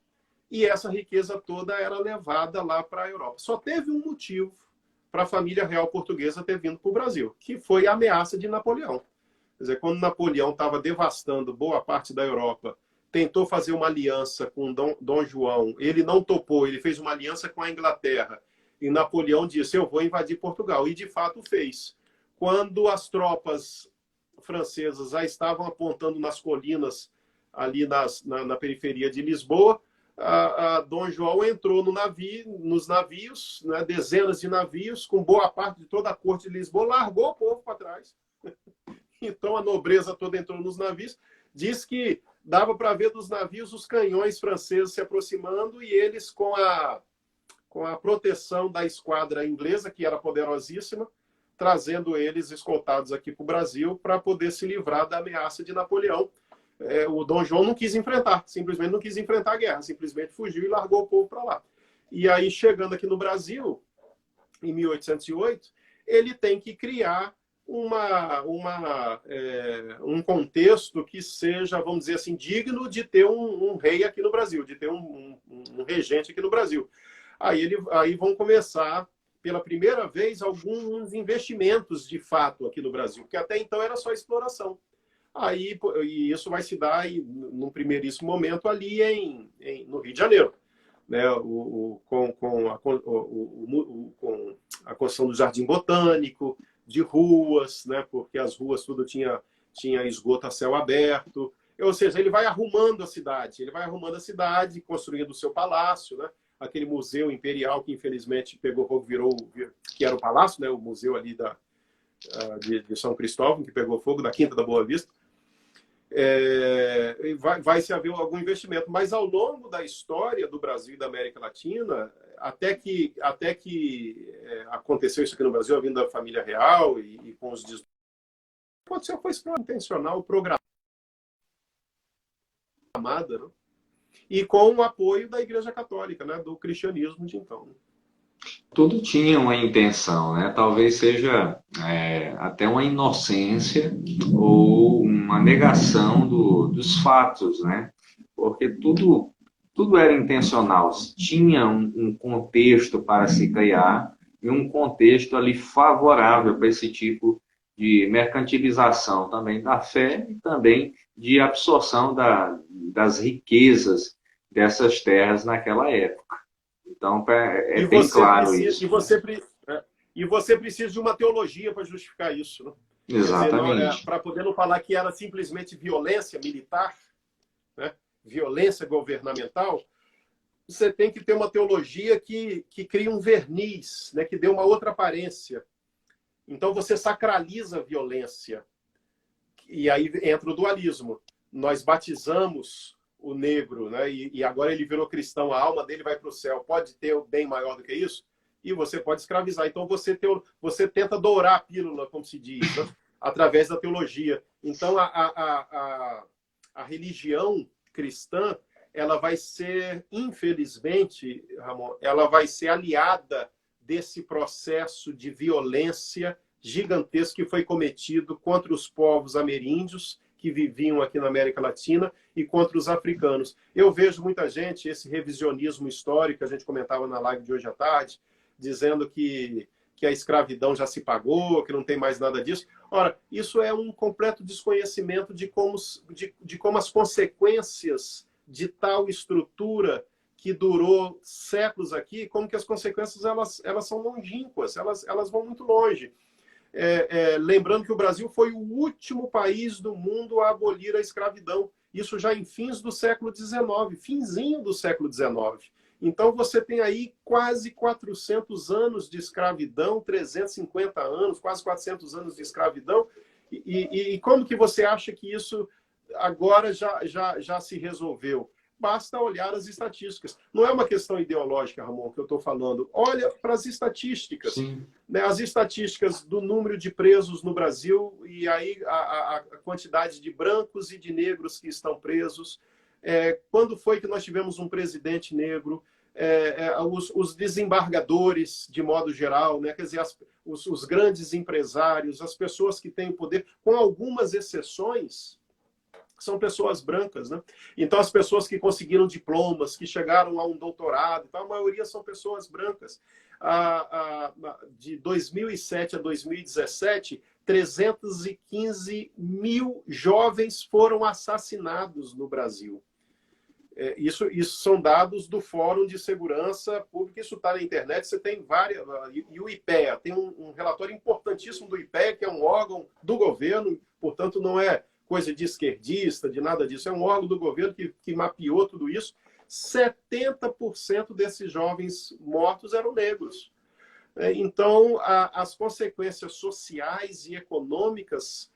E essa riqueza toda era levada lá para a Europa. Só teve um motivo para a família real portuguesa ter vindo para o Brasil, que foi a ameaça de Napoleão. Quer dizer, quando Napoleão estava devastando boa parte da Europa, tentou fazer uma aliança com Dom João, ele não topou, ele fez uma aliança com a Inglaterra, e Napoleão disse, eu vou invadir Portugal, e de fato fez. Quando as tropas francesas já estavam apontando nas colinas, ali na periferia de Lisboa, Dom João entrou nos navios, né, dezenas de navios, com boa parte de toda a corte de Lisboa, largou o povo para trás. Então a nobreza toda entrou nos navios. Diz que dava para ver dos navios os canhões franceses se aproximando e eles, com a proteção da esquadra inglesa, que era poderosíssima, trazendo eles escoltados aqui para o Brasil para poder se livrar da ameaça de Napoleão. O Dom João não quis enfrentar, simplesmente não quis enfrentar a guerra, simplesmente fugiu e largou o povo para lá. E aí, chegando aqui no Brasil, em 1808, ele tem que criar um contexto que seja, vamos dizer assim, digno de ter um rei aqui no Brasil, de ter um regente aqui no Brasil. Aí vão começar, pela primeira vez, alguns investimentos de fato aqui no Brasil, porque até então era só exploração. E isso vai se dar, num primeiríssimo momento, ali no Rio de Janeiro, né? Com a construção do Jardim Botânico, de ruas, né? Porque as ruas tudo tinha esgoto a céu aberto. Ou seja, ele vai arrumando a cidade, construindo o seu palácio, né? Aquele museu imperial que infelizmente pegou fogo, que era o palácio, né? O museu ali de São Cristóvão, que pegou fogo, da Quinta da Boa Vista. vai se haver algum investimento. Mas ao longo da história do Brasil e da América Latina, até que aconteceu isso aqui no Brasil, a vinda da família real e com os aconteceu foi intencional, programada, né? E com o apoio da Igreja Católica, né? Do cristianismo de então. Tudo tinha uma intenção, né? Talvez seja até uma inocência ou uma negação dos fatos, né? Porque tudo era intencional, tinha um contexto para se criar e um contexto ali favorável para esse tipo de mercantilização também da fé e também de absorção das riquezas dessas terras naquela época. Então, é bem claro isso. E você precisa de uma teologia para justificar isso, né? Quer dizer, Exatamente. para poder não falar que era simplesmente violência militar, né? Violência governamental, você tem que ter uma teologia que cria um verniz, né? Que dê uma outra aparência. Então, você sacraliza a violência. E aí entra o dualismo. Nós batizamos o negro, né? E agora ele virou cristão, a alma dele vai para o céu. Pode ter o bem maior do que isso? E você pode escravizar. Então você tenta dourar a pílula, como se diz, né? Através da teologia. Então a religião cristã, ela vai ser, infelizmente, Ramon, ela vai ser aliada desse processo de violência gigantesco que foi cometido contra os povos ameríndios que viviam aqui na América Latina e contra os africanos. Eu vejo muita gente, esse revisionismo histórico, a gente comentava na live de hoje à tarde, dizendo que a escravidão já se pagou, que não tem mais nada disso. Ora, isso é um completo desconhecimento de como as consequências de tal estrutura que durou séculos aqui, como que as consequências elas são longínquas, elas vão muito longe. Lembrando que o Brasil foi o último país do mundo a abolir a escravidão. Isso já em fins do século XIX, finzinho do século XIX. Então você tem aí quase 400 anos de escravidão, 350 anos, quase 400 anos de escravidão. E como que você acha que isso agora já se resolveu? Basta olhar as estatísticas. Não é uma questão ideológica, Ramon, que eu estou falando. Olha para as estatísticas. Sim. Né? As estatísticas do número de presos no Brasil e aí a quantidade de brancos e de negros que estão presos. Quando foi que nós tivemos um presidente negro? Os desembargadores, de modo geral, né? Quer dizer, os grandes empresários, as pessoas que têm poder, com algumas exceções, são pessoas brancas, né? Então, as pessoas que conseguiram diplomas, que chegaram a um doutorado, então, a maioria são pessoas brancas. De 2007 a 2017, 315 mil jovens foram assassinados no Brasil. Isso são dados do Fórum de Segurança Pública, isso está na internet, você tem várias... E o IPEA, tem um relatório importantíssimo do IPEA, que é um órgão do governo, portanto, não é coisa de esquerdista, de nada disso. É um órgão do governo que mapeou tudo isso. 70% desses jovens mortos eram negros. Então, as consequências sociais e econômicas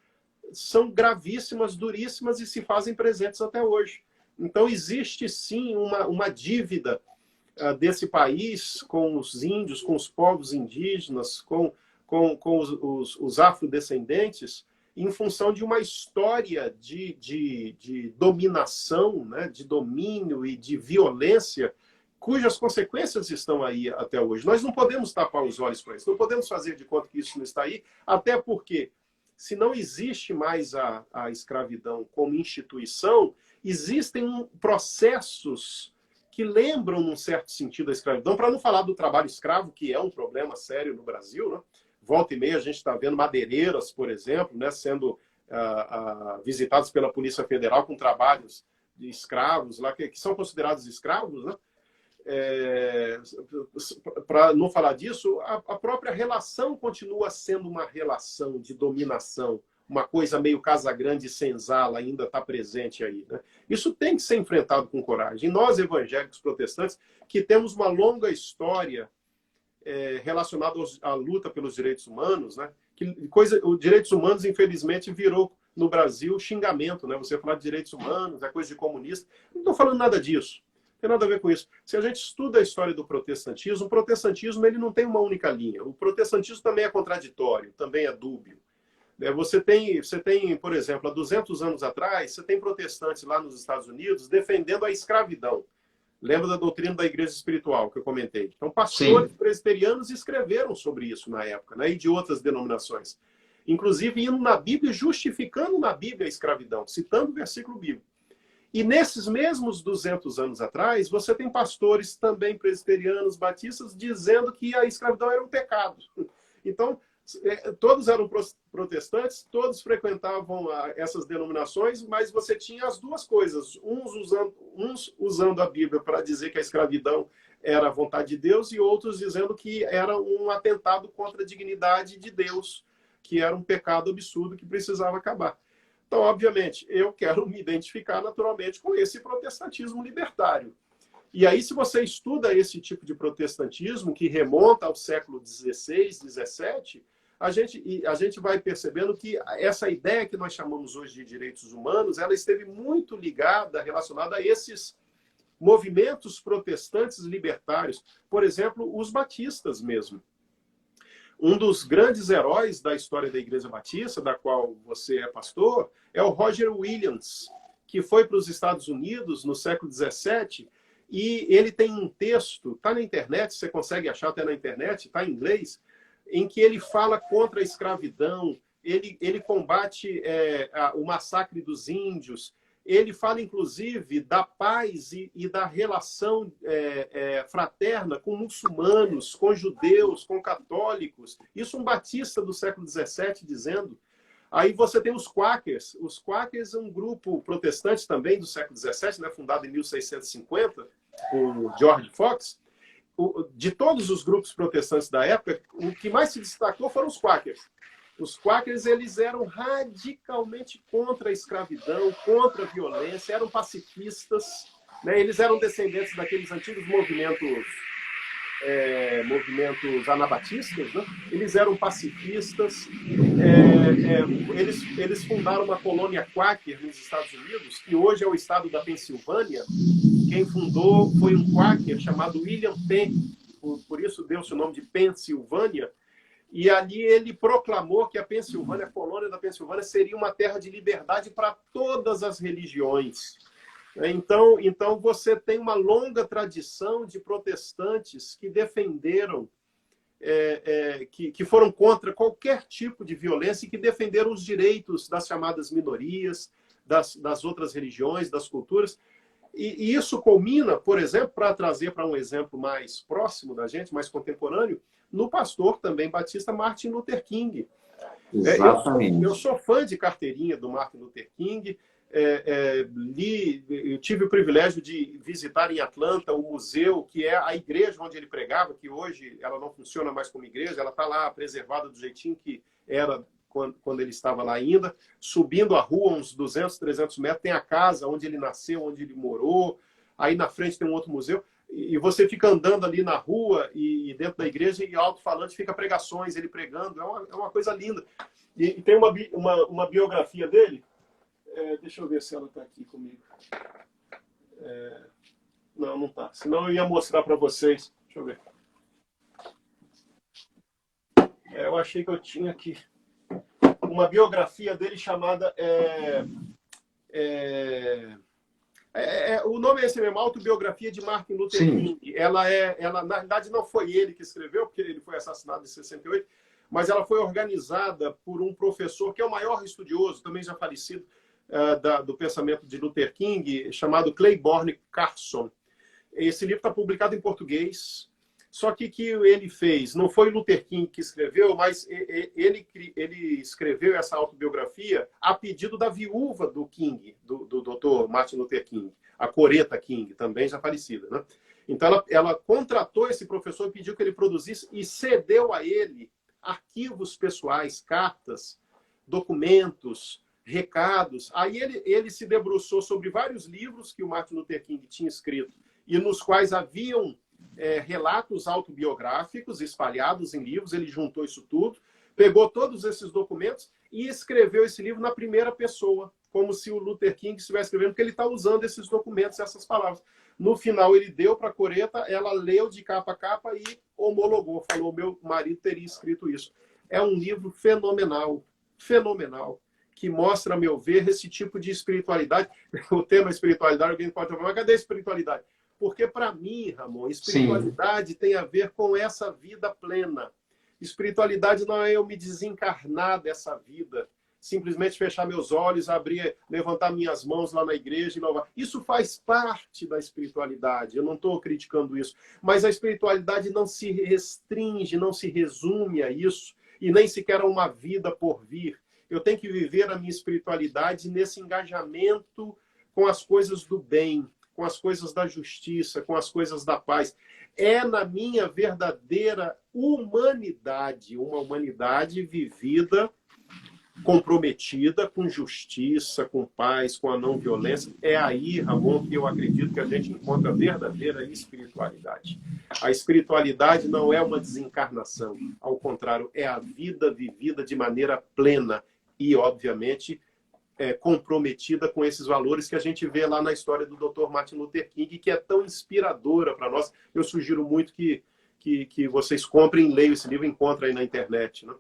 são gravíssimas, duríssimas e se fazem presentes até hoje. Então, existe sim uma dívida desse país com os índios, com os povos indígenas, com os afrodescendentes, em função de uma história de dominação, né, de domínio e de violência, cujas consequências estão aí até hoje. Nós não podemos tapar os olhos para isso, não podemos fazer de conta que isso não está aí, até porque, se não existe mais a escravidão como instituição, existem processos que lembram, num certo sentido, a escravidão, para não falar do trabalho escravo, que é um problema sério no Brasil, né? Volta e meia a gente está vendo madeireiras, por exemplo, né, sendo visitadas pela Polícia Federal com trabalhos de escravos, lá, que são considerados escravos, né? Para não falar disso, a própria relação continua sendo uma relação de dominação, uma coisa meio Casagrande e Senzala ainda está presente aí, né? Isso tem que ser enfrentado com coragem. E nós, evangélicos protestantes, que temos uma longa história relacionado à luta pelos direitos humanos, né? Os direitos humanos, infelizmente, virou no Brasil xingamento, né? Você falar de direitos humanos, é coisa de comunista. Não estou falando nada disso. Não tem nada a ver com isso. Se a gente estuda a história do protestantismo, o protestantismo ele não tem uma única linha. O protestantismo também é contraditório, também é dúbio. Você tem, por exemplo, há 200 anos atrás, você tem protestantes lá nos Estados Unidos defendendo a escravidão. Lembra da doutrina da igreja espiritual que eu comentei? Então, pastores presbiterianos escreveram sobre isso na época, né? E de outras denominações. Inclusive, indo na Bíblia, justificando na Bíblia a escravidão, citando o versículo bíblico. E nesses mesmos 200 anos atrás, você tem pastores também presbiterianos, batistas, dizendo que a escravidão era um pecado. Então, todos eram protestantes, todos frequentavam essas denominações, mas você tinha as duas coisas. Uns usando a Bíblia para dizer que a escravidão era a vontade de Deus e outros dizendo que era um atentado contra a dignidade de Deus, que era um pecado absurdo que precisava acabar. Então, obviamente, eu quero me identificar naturalmente com esse protestantismo libertário. E aí, se você estuda esse tipo de protestantismo, que remonta ao século XVI, XVII, a gente vai percebendo que essa ideia que nós chamamos hoje de direitos humanos, ela esteve muito ligada, relacionada a esses movimentos protestantes libertários. Por exemplo, os batistas mesmo. Um dos grandes heróis da história da Igreja Batista, da qual você é pastor, é o Roger Williams, que foi para os Estados Unidos no século XVII, e ele tem um texto, está na internet, você consegue achar até na internet, está em inglês, em que ele fala contra a escravidão, ele combate o massacre dos índios, ele fala, inclusive, da paz e da relação fraterna com muçulmanos, com judeus, com católicos. Isso um batista do século XVII dizendo. Aí você tem os Quakers. Os Quakers é um grupo protestante também do século XVII, né, fundado em 1650, por George Fox. De todos os grupos protestantes da época, o que mais se destacou foram os Quakers. Os Quakers, eles eram radicalmente contra a escravidão, contra a violência, eram pacifistas, né? Eles eram descendentes daqueles antigos movimentos anabatistas, né? Eles eram pacifistas, eles fundaram uma colônia Quaker nos Estados Unidos, que hoje é o estado da Pensilvânia. Quem fundou foi um Quaker chamado William Penn, por isso deu-se o nome de Pensilvânia. E ali ele proclamou que a Pensilvânia, a colônia da Pensilvânia, seria uma terra de liberdade para todas as religiões. Então você tem uma longa tradição de protestantes que defenderam, que foram contra qualquer tipo de violência e que defenderam os direitos das chamadas minorias, das outras religiões, das culturas. E isso culmina, por exemplo, para trazer para um exemplo mais próximo da gente, mais contemporâneo, no pastor também batista Martin Luther King. Exatamente. Eu sou fã de carteirinha do Martin Luther King. Eu tive o privilégio de visitar em Atlanta o museu, que é a igreja onde ele pregava, que hoje ela não funciona mais como igreja, ela está lá preservada do jeitinho que era quando ele estava lá ainda. Subindo a rua, uns 200, 300 metros, tem a casa onde ele nasceu, onde ele morou. Aí na frente tem um outro museu. E você fica andando ali na rua e dentro da igreja e alto-falante fica pregações, ele pregando. É uma coisa linda. E tem uma biografia dele. Deixa eu ver se ela está aqui comigo. Não está. Senão eu ia mostrar para vocês. Deixa eu ver. Eu achei que eu tinha aqui uma biografia dele chamada... o nome é esse mesmo, Autobiografia de Martin Luther King. Ela, na verdade, não foi ele que escreveu, porque ele foi assassinado em 68, mas ela foi organizada por um professor que é o maior estudioso, também já falecido, do pensamento de Luther King, chamado Claiborne Carson. Esse livro está publicado em português. Só que o que ele fez, não foi Luther King que escreveu, mas ele escreveu essa autobiografia a pedido da viúva do King, do Dr. Martin Luther King, a Coretta King, também já falecida, né? Então ela contratou esse professor e pediu que ele produzisse e cedeu a ele arquivos pessoais, cartas, documentos, recados. Aí ele se debruçou sobre vários livros que o Martin Luther King tinha escrito e nos quais haviam relatos autobiográficos espalhados em livros. Ele juntou isso tudo, pegou todos esses documentos e escreveu esse livro na primeira pessoa, como se o Luther King estivesse escrevendo, porque ele está usando esses documentos, essas palavras. No final, ele deu para a Coreta, ela leu de capa a capa e homologou, falou, meu marido teria escrito isso. É um livro fenomenal, fenomenal, que mostra, a meu ver, esse tipo de espiritualidade. O tema espiritualidade, alguém pode falar, mas cadê a espiritualidade? Porque, para mim, Ramon, espiritualidade tem a ver com essa vida plena. Espiritualidade não é eu me desencarnar dessa vida, simplesmente fechar meus olhos, abrir, levantar minhas mãos lá na igreja e louvar. Isso faz parte da espiritualidade, eu não estou criticando isso. Mas a espiritualidade não se restringe, não se resume a isso, e nem sequer a uma vida por vir. Eu tenho que viver a minha espiritualidade nesse engajamento com as coisas do bem, com as coisas da justiça, com as coisas da paz. É na minha verdadeira humanidade, uma humanidade vivida, comprometida com justiça, com paz, com a não violência. É aí, Ramon, que eu acredito que a gente encontra a verdadeira espiritualidade. A espiritualidade não é uma desencarnação, ao contrário, é a vida vivida de maneira plena e, obviamente, comprometida com esses valores que a gente vê lá na história do Dr. Martin Luther King, que é tão inspiradora para nós. Eu sugiro muito que vocês comprem e leiam esse livro, encontrem aí na internet, né?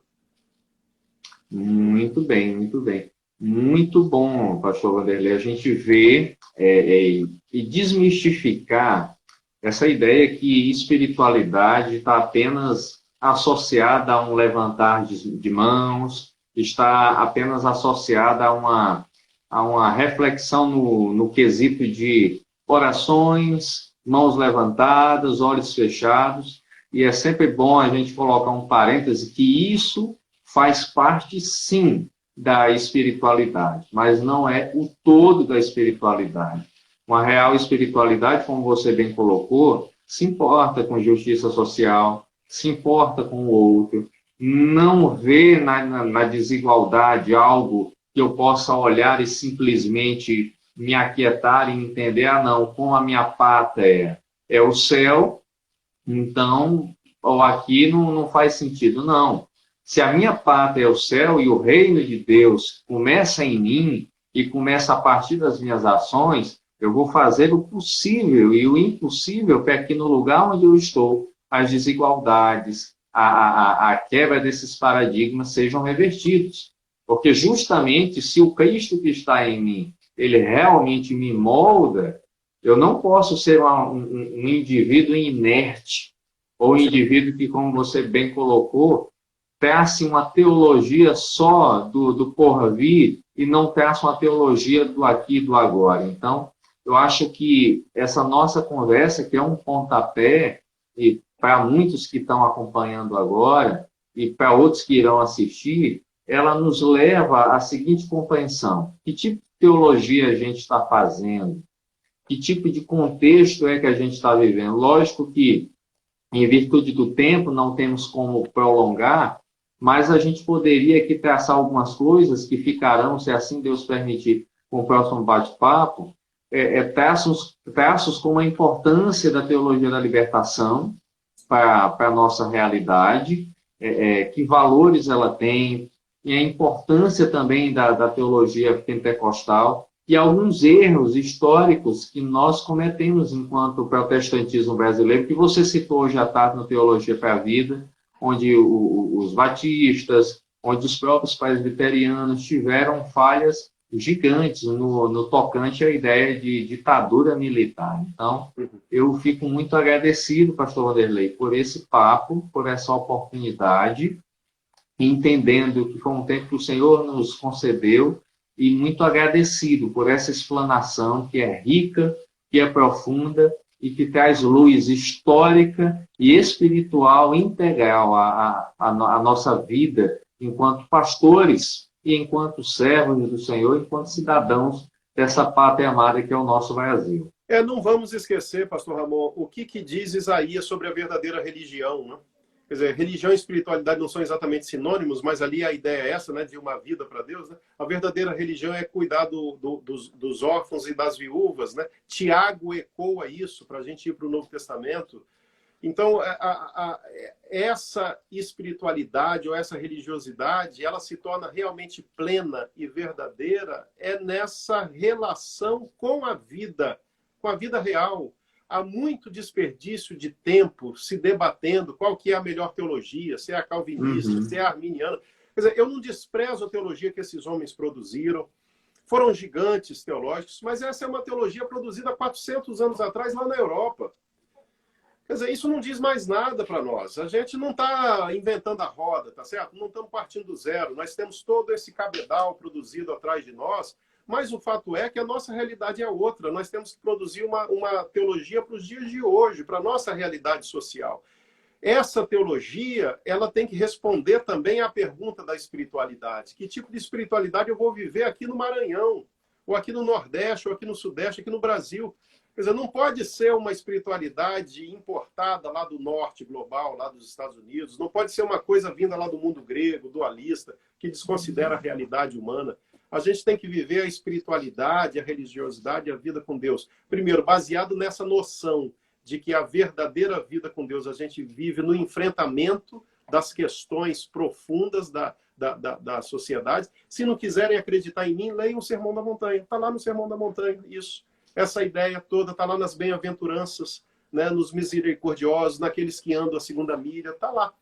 Muito bem, muito bem. Muito bom, pastor Vanderlei, a gente vê e desmistificar essa ideia que espiritualidade está apenas associada a um levantar de mãos, está apenas associada a uma reflexão no quesito de orações, mãos levantadas, olhos fechados, e é sempre bom a gente colocar um parêntese que isso faz parte, sim, da espiritualidade, mas não é o todo da espiritualidade. Uma real espiritualidade, como você bem colocou, se importa com justiça social, se importa com o outro, não vê na desigualdade algo que eu possa olhar e simplesmente me aquietar e entender, não, como a minha pátria é o céu, então, ou aqui não faz sentido, não. Se a minha pátria é o céu e o reino de Deus começa em mim e começa a partir das minhas ações, eu vou fazer o possível e o impossível para que no lugar onde eu estou, as desigualdades, a quebra desses paradigmas sejam revertidos. Porque justamente se o Cristo que está em mim, ele realmente me molda, eu não posso ser um indivíduo inerte, ou um indivíduo que, como você bem colocou, trace uma teologia só do porvir e não trace uma teologia do aqui e do agora. Então, eu acho que essa nossa conversa, que é um pontapé, e para muitos que estão acompanhando agora, e para outros que irão assistir, ela nos leva à seguinte compreensão: que tipo de teologia a gente está fazendo? Que tipo de contexto é que a gente está vivendo? Lógico que, em virtude do tempo, não temos como prolongar, mas a gente poderia aqui traçar algumas coisas que ficarão, se assim Deus permitir, com o próximo bate-papo, traços como a importância da teologia da libertação para a nossa realidade, que valores ela tem, e a importância também da teologia pentecostal, e alguns erros históricos que nós cometemos enquanto protestantismo brasileiro, que você citou hoje à tarde no Teologia para a Vida, onde os batistas, onde os próprios presbiterianos tiveram falhas gigantes no tocante à ideia de ditadura militar. Então, eu fico muito agradecido, pastor Vanderlei, por esse papo, por essa oportunidade, entendendo que foi um tempo que o Senhor nos concedeu, e muito agradecido por essa explanação que é rica, que é profunda, e que traz luz histórica e espiritual integral à nossa vida enquanto pastores e enquanto servos do Senhor, enquanto cidadãos dessa pátria amada que é o nosso Brasil. Não vamos esquecer, pastor Ramon, o que diz Isaías sobre a verdadeira religião, né? Quer dizer, religião e espiritualidade não são exatamente sinônimos, mas ali a ideia é essa, né, de uma vida para Deus, né? A verdadeira religião é cuidar dos órfãos e das viúvas, né? Tiago ecoa isso para a gente ir para o Novo Testamento. Então, essa espiritualidade ou essa religiosidade, ela se torna realmente plena e verdadeira nessa relação com a vida real. Há muito desperdício de tempo se debatendo qual que é a melhor teologia, se é a calvinista, se é a arminiana. Quer dizer, eu não desprezo a teologia que esses homens produziram. Foram gigantes teológicos, mas essa é uma teologia produzida há 400 anos atrás lá na Europa. Quer dizer, isso não diz mais nada para nós. A gente não está inventando a roda, tá certo? Não estamos partindo do zero. Nós temos todo esse cabedal produzido atrás de nós, mas o fato é que a nossa realidade é outra. Nós temos que produzir uma teologia para os dias de hoje, para a nossa realidade social. Essa teologia, ela tem que responder também à pergunta da espiritualidade. Que tipo de espiritualidade eu vou viver aqui no Maranhão, ou aqui no Nordeste, ou aqui no Sudeste, aqui no Brasil? Quer dizer, não pode ser uma espiritualidade importada lá do norte global, lá dos Estados Unidos. Não pode ser uma coisa vinda lá do mundo grego, dualista, que desconsidera a realidade humana. A gente tem que viver a espiritualidade, a religiosidade, a vida com Deus. Primeiro, baseado nessa noção de que a verdadeira vida com Deus a gente vive no enfrentamento das questões profundas da sociedade. Se não quiserem acreditar em mim, leiam o Sermão da Montanha. Está lá no Sermão da Montanha, isso. Essa ideia toda está lá nas bem-aventuranças, né, nos misericordiosos, naqueles que andam a segunda milha, está lá.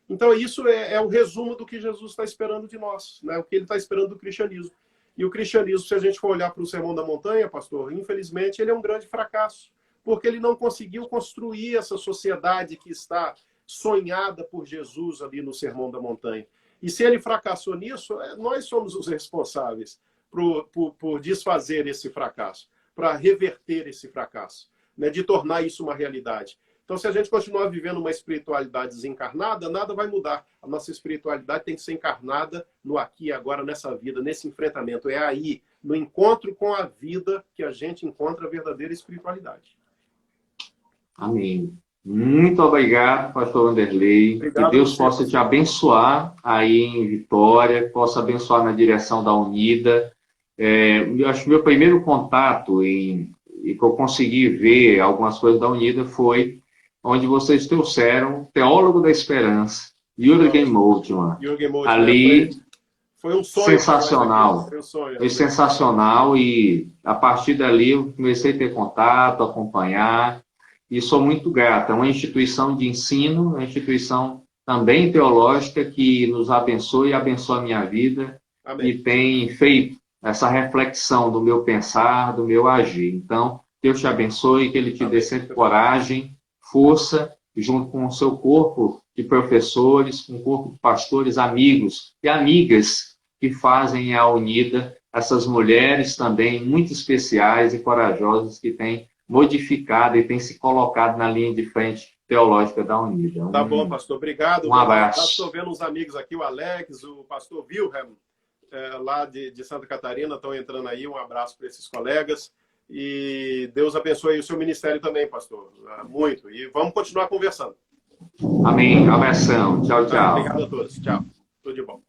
Então, isso é o resumo do que Jesus está esperando de nós, né, o que ele está esperando do cristianismo. E o cristianismo, se a gente for olhar para o Sermão da Montanha, pastor, infelizmente, ele é um grande fracasso, porque ele não conseguiu construir essa sociedade que está sonhada por Jesus ali no Sermão da Montanha. E se ele fracassou nisso, nós somos os responsáveis por desfazer esse fracasso, para reverter esse fracasso, né, de tornar isso uma realidade. Então, se a gente continuar vivendo uma espiritualidade desencarnada, nada vai mudar. A nossa espiritualidade tem que ser encarnada no aqui e agora, nessa vida, nesse enfrentamento. É aí, no encontro com a vida, que a gente encontra a verdadeira espiritualidade. Amém. Muito obrigado, pastor Vanderlei. Obrigado, que Deus possa te abençoar aí em Vitória, possa abençoar na direção da Unida. Eu acho que meu primeiro contato e que eu consegui ver algumas coisas da Unida foi onde vocês trouxeram o Teólogo da Esperança, Jürgen Moltmann. Ali, foi um sonho. Sensacional. Foi sensacional e a partir dali eu comecei a ter contato, acompanhar e sou muito grato. É uma instituição de ensino, uma instituição também teológica que nos abençoa e abençoa a minha vida. Amém. E tem feito essa reflexão do meu pensar, do meu agir. Então, Deus te abençoe, que Ele te dê sempre coragem, força, junto com o seu corpo de professores, com o corpo de pastores, amigos e amigas que fazem a Unida, essas mulheres também muito especiais e corajosas que têm modificado e têm se colocado na linha de frente teológica da Unida. Tá bom, pastor. Obrigado. Um abraço. Estou vendo uns amigos aqui, o Alex, o pastor Wilhelm, lá de Santa Catarina, estão entrando aí. Um abraço para esses colegas. E Deus abençoe o seu ministério também, pastor. Muito. E vamos continuar conversando. Amém. Abração. Tchau, tchau. Obrigado a todos. Tchau. Tudo de bom.